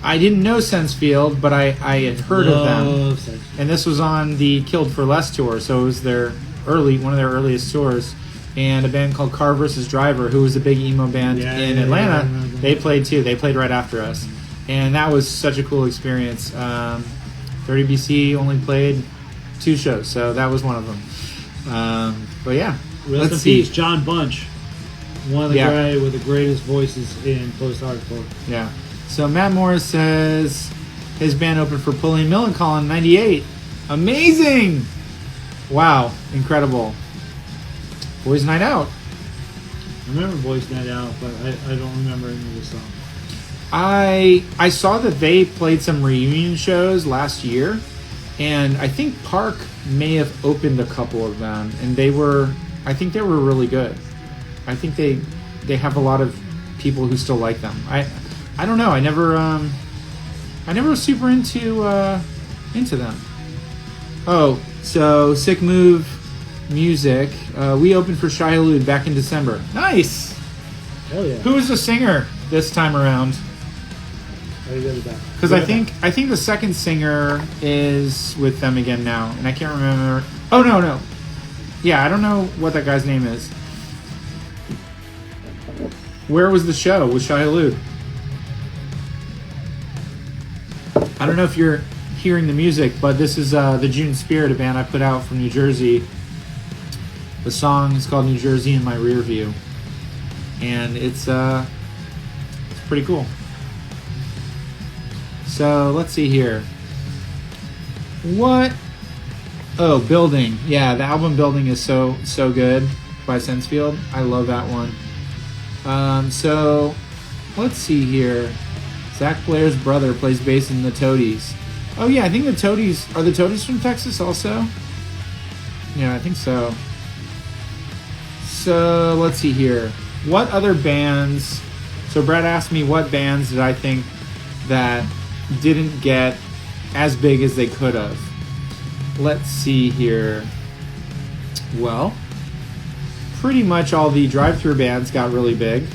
I didn't know Sensefield, but I had heard of them. Sensefield. And this was on the Killed for Less tour, so it was one of their earliest tours. And a band called Car vs. Driver, who was a big emo band in Atlanta, they played too. They played right after us. And that was such a cool experience. 30 BC only played 2 shows, so that was one of them. But yeah, Rest in peace, John Bunch. One of the guys with the greatest voices in post-hardcore. Yeah. So Matt Morris says his band opened for Pulling Millencolin in 98. Amazing! Wow, incredible. Boys Night Out. I remember Boys Night Out, but I don't remember any of the songs. I saw that they played some reunion shows last year, and I think Park may have opened a couple of them, and I think they were really good. I think they have a lot of people who still like them. I don't know. I I never was super into them. Oh, so Sick Move Music. We opened for Shai Hulud back in December. Nice. Hell yeah. Who was the singer this time around? Because I think the second singer is with them again now, and I can't remember. Oh no. Yeah, I don't know what that guy's name is. Where was the show with Shai Hulud? I don't know if you're hearing the music, but this is the June Spirit, a band I put out from New Jersey. The song is called New Jersey in My Rear View, and it's pretty cool. So let's see here. What? Oh, Building. Yeah, the album Building is so good by Sensefield. I love that one. So let's see here. Zach Blair's brother plays bass in the Toadies. Oh yeah, I think the Toadies are the Toadies from Texas also. Yeah, I think so. So let's see here. What other bands? So Brad asked me what bands did I think that didn't get as big as they could have. Let's see here. Well, pretty much all the drive-through bands got really big.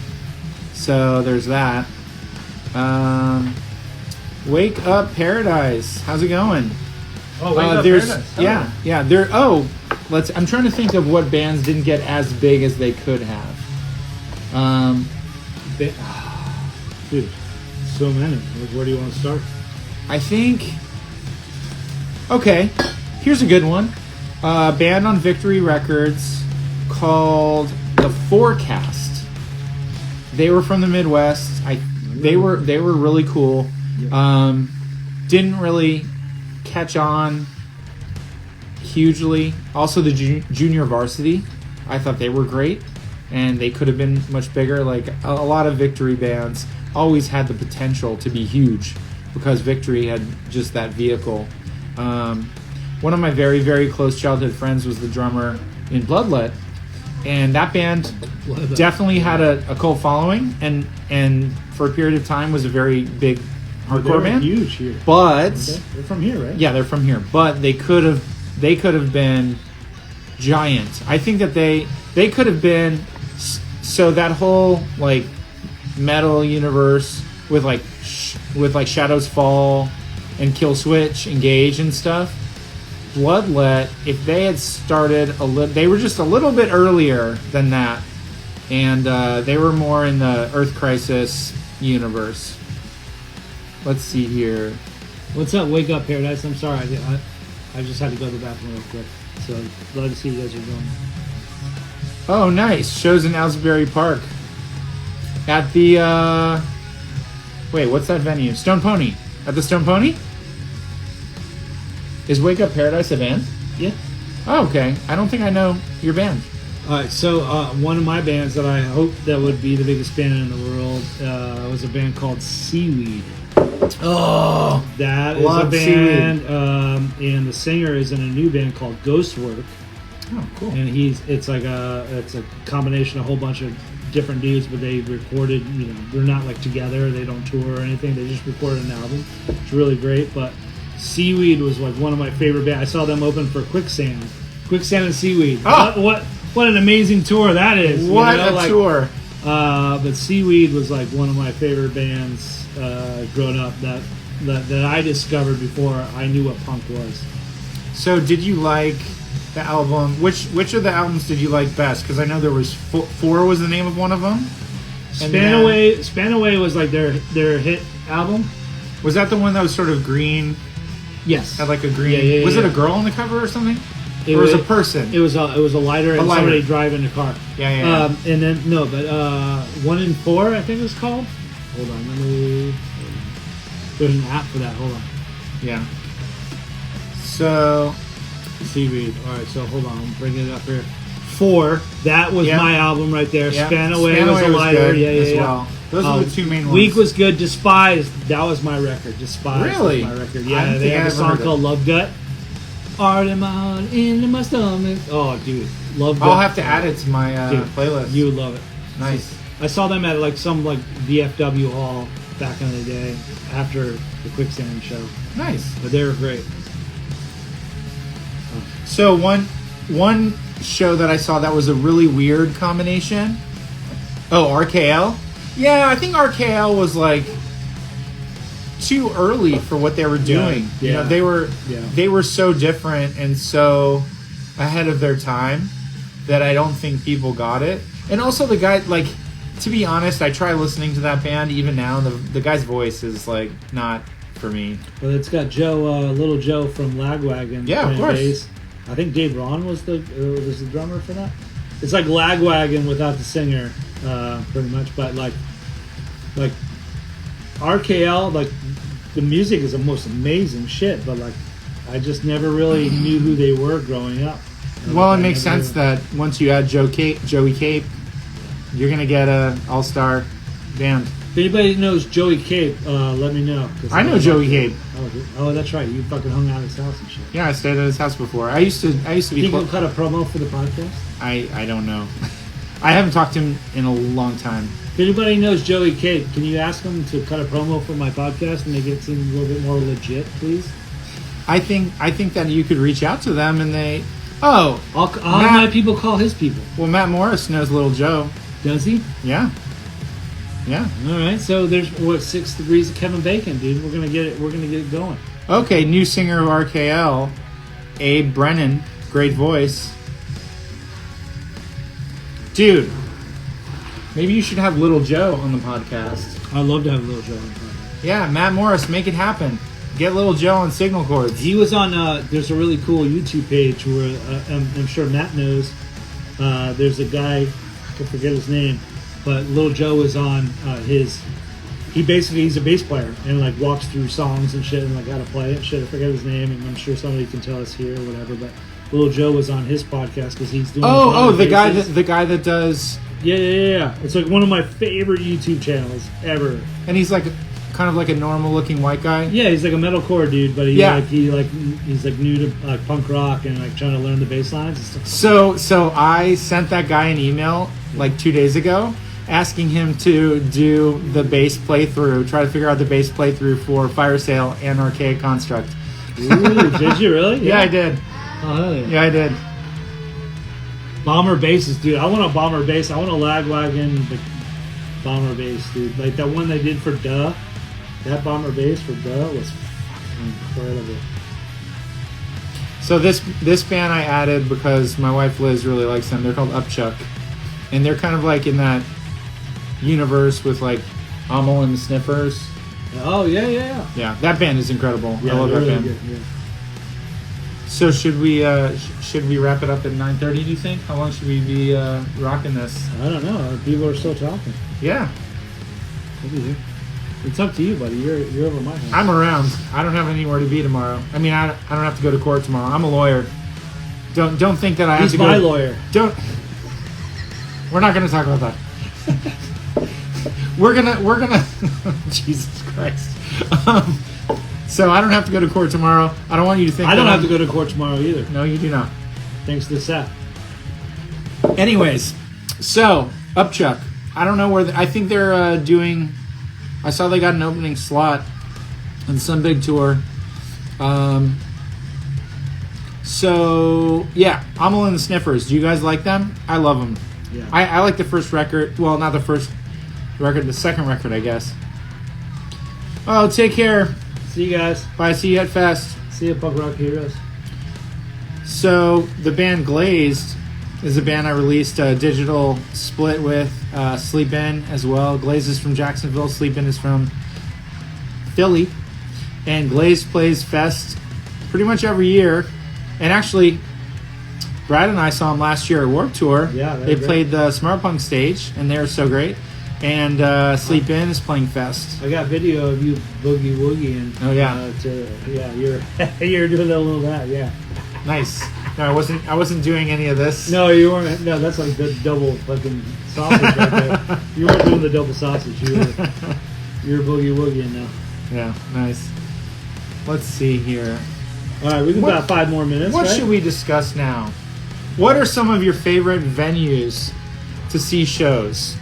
So there's that. Wake Up Paradise. How's it going? Oh, Wake Up Paradise. Yeah. I'm trying to think of what bands didn't get as big as they could have. Dude, so many. Where do you want to start? I think. Okay, here's a good one. A band on Victory Records called The Forecast. They were from the Midwest. They were really cool. Didn't really catch on hugely. Also, the Junior Varsity. I thought they were great, and they could have been much bigger. Like a lot of Victory bands always had the potential to be huge because Victory had just that vehicle. One of my very, very close childhood friends was the drummer in Bloodlet, and that band definitely had a cult following, and for a period of time was a very big hardcore band. Huge here, but they're from here, right? Yeah, they're from here. But they could have been giant. I think that they could have been. So that whole like metal universe with like Shadows Fall and Kill Switch, Engage and stuff. Bloodlet, if they had started they were just a little bit earlier than that, and they were more in the Earth Crisis universe. Let's see here. What's up, Wake Up Paradise? I'm sorry, I just had to go to the bathroom real quick. So glad to see you guys are going. Oh, nice. Shows in Asbury Park. At the, wait, what's that venue? Stone Pony. At the Stone Pony? Is Wake Up Paradise a band? Yeah. Oh, okay. I don't think I know your band. All right, so one of my bands that I hope that would be the biggest band in the world was a band called Seaweed. Oh, that is a band, and the singer is in a new band called Ghostwork. Oh, cool. And it's a combination of a whole bunch of different dudes, but they recorded, they're not like together, they don't tour or anything, they just recorded an album. It's really great. But Seaweed was like one of my favorite bands. I saw them open for Quicksand and Seaweed. Oh. What an amazing tour that is. What a tour. But Seaweed was like one of my favorite bands growing up that I discovered before I knew what punk was. So did you like the album? Which of the albums did you like best? Because I know there was four was the name of one of them. Span Away was like their hit album. Was that the one that was sort of green? Yes. Had like a green. Yeah, was it a girl on the cover or something? It was a person. It was a lighter and somebody driving a car. Yeah. And then 1 in 4 I think it was called. Hold on, there's an app for that. Hold on. Yeah. So Seaweed. All right, so hold on, I'm bringing it up here. 4. That was my album right there. Yeah. Span Away was a lighter. Well. Those are the two main ones. Week was good. Despised. That was my record. Despised. Really? Was my record. Yeah. They had a song called Love Gut. Artemon in my stomach. Oh, dude, Love Gut. I'll have to add it to my playlist. You would love it. Nice. I saw them at like some like VFW hall back in the day after the Quicksand show. Nice. But they were great. So one show that I saw that was a really weird combination. Oh, RKL? Yeah, I think RKL was like too early for what they were doing. Yeah. You know, they were so different and so ahead of their time that I don't think people got it. And also the guy, like, to be honest, I try listening to that band even now, and the guy's voice is like not for me. Well, it's got Little Joe from Lagwagon. Yeah, of course. Bass. I think Dave Ron was the drummer for that. It's like Lagwagon without the singer, pretty much. But like RKL, like the music is the most amazing shit. But like, I just never really knew who they were growing up. Well, it makes sense that once you add Joey Cape, you're gonna get a all-star band. If anybody knows Joey Cape, let me know. I know Joey Cape. Oh, that's right. You fucking hung out at his house and shit. Yeah, I stayed at his house before. I used to be. Think he'll cut a promo for the podcast? I don't know. I haven't talked to him in a long time. If anybody knows Joey Cape, can you ask him to cut a promo for my podcast and make it seem a little bit more legit, please? I think that you could reach out to them and they. Oh, all my people call his people. Well, Matt Morris knows Little Joe. Does he? Yeah. Yeah. All right. So there's 6 degrees of Kevin Bacon, dude. We're gonna get it going. Okay, new singer of RKL, Abe Brennan, great voice. Dude, maybe you should have Little Joe on the podcast. I'd love to have Little Joe on the podcast. Yeah, Matt Morris, make it happen. Get Little Joe on Signal Chords. He was on. There's a really cool YouTube page where I'm sure Matt knows. There's a guy, I can forget his name, but Little Joe is on his. He's a bass player and like walks through songs and shit and like how to play it and shit. I forget his name, and I'm sure somebody can tell us here or whatever. But Little Joe was on his podcast because he's doing. The guy that does. Yeah. It's like one of my favorite YouTube channels ever. And he's like kind of like a normal looking white guy. Yeah, he's like a metalcore dude, but he's like new to like punk rock and like trying to learn the bass lines and stuff. So I sent that guy an email like 2 days ago asking him to do the bass playthrough, try to figure out the bass playthrough for Fire Sale and Archaic Construct. Ooh, did you really? Yeah, I did. Oh, hell yeah. Yeah, I did. Bomber basses, dude. I want a bomber bass. I want a Lagwagon bomber bass, dude. Like that one they did for Duh. That bomber bass for Duh was incredible. So this band I added because my wife Liz really likes them. They're called Upchuck. And they're kind of like in that universe with like Hummel and the Sniffers. Oh, yeah. Yeah, that band is incredible. Yeah, I love that really band. Good, yeah. So should we wrap it up at 9:30, do you think? How long should we be rocking this? I don't know. People are still talking. Yeah. We'll be here. It's up to you, buddy. You're over my house. I'm around. I don't have anywhere to be tomorrow. I mean, I don't have to go to court tomorrow. I'm a lawyer. Don't think that I have to go. He's my lawyer. Don't. We're not going to talk about that. We're gonna. Jesus Christ. So I don't have to go to court tomorrow. I don't want you to think. I don't have to go to court tomorrow either. No, you do not. Thanks to Seth. Anyways, so Upchuck. I don't know where. I think they're doing. I saw they got an opening slot on some big tour. So yeah, Hummel and the Sniffers. Do you guys like them? I love them. Yeah. I like the first record. Well, not the first record. The second record, I guess. Oh, take care. See you guys. Bye. See you at Fest. See you, Punk Rock Heroes. So the band Glazed is a band I released a digital split with. Sleep In as well. Glazed is from Jacksonville. Sleep In is from Philly. And Glazed plays Fest pretty much every year. And actually, Brad and I saw them last year at Warped Tour. Yeah, they played the Smart Punk stage, and they were so great. And Sleep In is playing Fest. I got video of you boogie woogieing. Oh yeah. You're doing a little that. Yeah. Nice. No, I wasn't doing any of this. No, you weren't. No, that's like the double fucking sausage right there. You weren't doing the double sausage. You're boogie woogieing now. Yeah, nice. Let's see here. All right, we got about 5 more minutes. What right? should we discuss now? What are some of your favorite venues to see shows?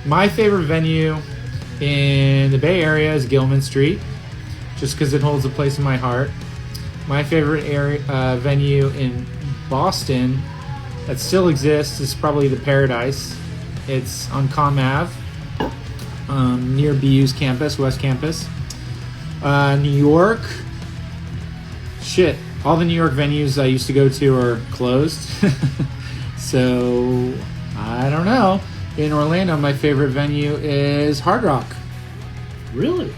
My favorite venue in the Bay Area is Gilman Street, just because it holds a place in my heart. My favorite venue in Boston that still exists is probably the Paradise. It's on Com Ave, near BU's campus, West Campus. New York, shit, all the New York venues I used to go to are closed. So, I don't know. In Orlando, my favorite venue is Hard Rock. Really?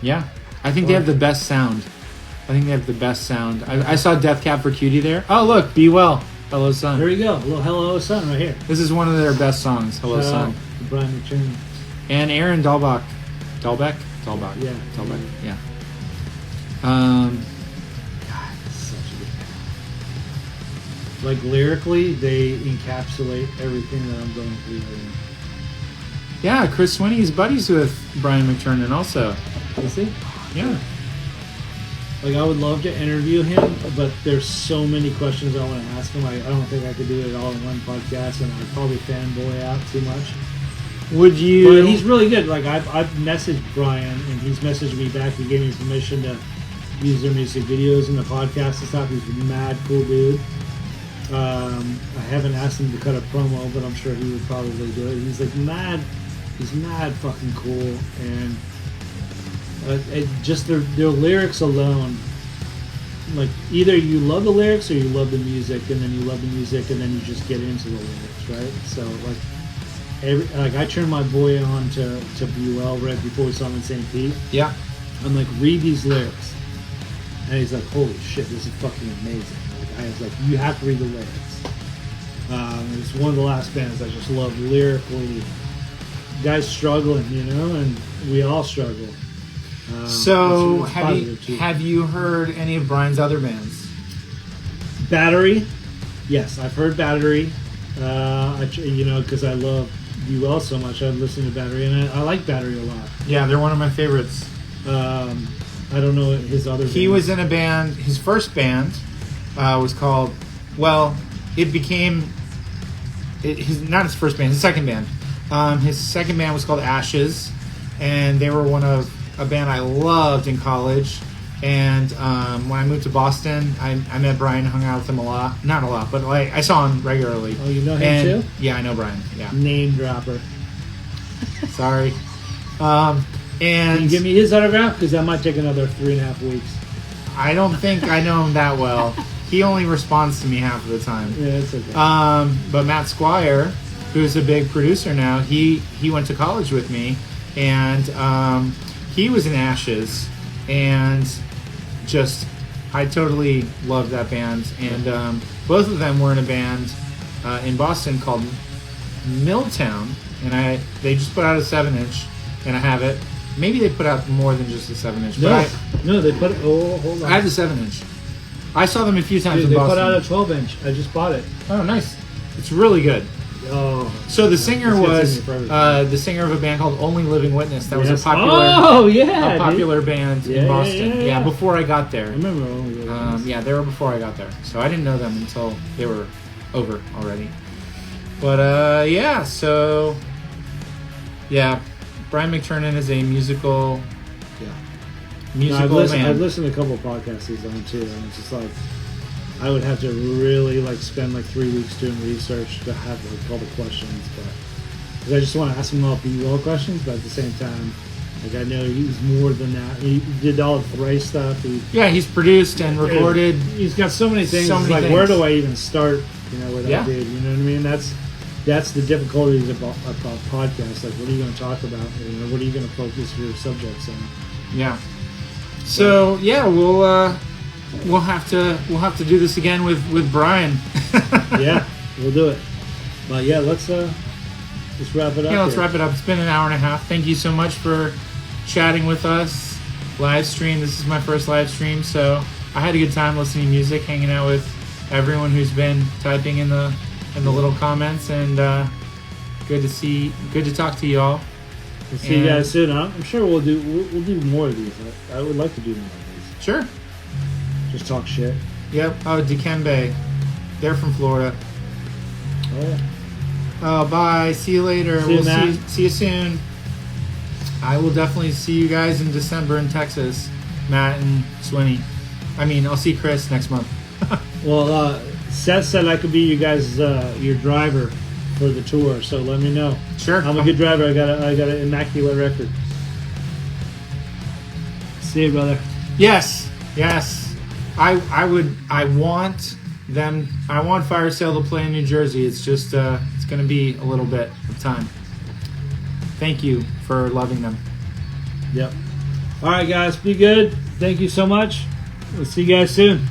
Yeah. I think they have the best sound. I saw Death Cab for Cutie there. Oh, look, Be Well, Hello Sun. There you go. A little Hello Sun right here. This is one of their best songs, Hello Shout Sun. out to Brian McTiernan. And Aaron Dahlbach. Dahlbeck? Yeah. Dahlbeck, yeah. God, it's such a good band. Like lyrically, they encapsulate everything that I'm going through right now. Yeah, Chris Swinney's buddies with Brian McTiernan also. Is he? Yeah. Like I would love to interview him, but there's so many questions I want to ask him. I don't think I could do it all in one podcast, and I'd probably fanboy out too much. Would you... But he's really good. Like I've messaged Brian, and he's messaged me back. He gave me permission to use their music videos in the podcast and stuff. He's a mad cool dude. I haven't asked him to cut a promo, but I'm sure he would probably do it. He's like mad. He's mad fucking cool, and just their lyrics alone. Like either you love the lyrics or you love the music, and then you love the music, and then you just get into the lyrics, right? So like I turned my boy on to Be Well right before we saw him in St. Pete. Yeah. I'm like, read these lyrics, and he's like, holy shit, this is fucking amazing. Like, I was like, you have to read the lyrics. It's one of the last bands I just love lyrically. Guys struggling, you know, and we all struggle. So, it's have you heard any of Brian's other bands? Battery, yes, I've heard Battery. Because I love Be Well so much, I've listened to Battery, and I like Battery a lot. Yeah, they're one of my favorites. I don't know his other. He was in a band. His first band was called. Well, it became. Not his first band. His second band. His second band was called Ashes, and they were a band I loved in college. And when I moved to Boston, I met Brian, hung out with him a lot. Not a lot, but like I saw him regularly. Oh, you know him too? Yeah, I know Brian. Yeah. Name dropper. Sorry. And can you give me his autograph? Because that might take another 3.5 weeks. I don't think I know him that well. He only responds to me half of the time. Yeah, it's okay. But Matt Squire, who's a big producer now, he went to college with me, and he was in Ashes, and I totally loved that band. And both of them were in a band in Boston called Milltown, and they just put out a 7-inch, and I have it. Maybe they put out more than just a 7-inch. No, they put. Oh, hold on. I have the 7-inch. I saw them a few times Dude, in they Boston. put out a 12-inch. I just bought it. Oh, nice. It's really good. Oh. So the singer was the singer of a band called Only Living Witness. That was a popular band in Boston. Yeah, before I got there. I remember Only Living Witness. Yeah, they were before I got there. So I didn't know them until they were over already. But Brian McTiernan is a musical man. I've listened to a couple of podcasts he's on too, and it's just like I would have to really spend 3 weeks doing research to have all the questions, but because I just want to ask him all Be Well questions, but at the same time, I know he's more than that. He did all the Thrice stuff. He's produced and recorded. He's got so many things. Where do I even start? With that dude, you know what I mean? That's the difficulties about podcasts. Like, what are you going to talk about? What are you going to focus your subjects on? Yeah. So we'll have to do this again with Brian. Yeah, we'll do it. But yeah, let's wrap it up. Yeah, let's wrap it up. It's been an hour and a half. Thank you so much for chatting with us. Live stream. This is my first live stream, so I had a good time listening to music, hanging out with everyone who's been typing in the little comments, and good to talk to you all. We'll see you guys soon. I'm sure we'll do more of these. I would like to do more of these. Sure. Just talk shit. Yep. Oh, Dikembe. They're from Florida. Oh, yeah. Oh, bye. See you later. See you see you soon. I will definitely see you guys in December in Texas, Matt and Swinny. I mean, I'll see Chris next month. Well, Seth said I could be you guys your driver for the tour, so let me know. Sure. I'm a good driver. I got an immaculate record. See you, brother. Yes. I want them. I want Fire Sale to play in New Jersey. It's just it's going to be a little bit of time. Thank you for loving them. Yep. All right, guys. Be good. Thank you so much. We'll see you guys soon.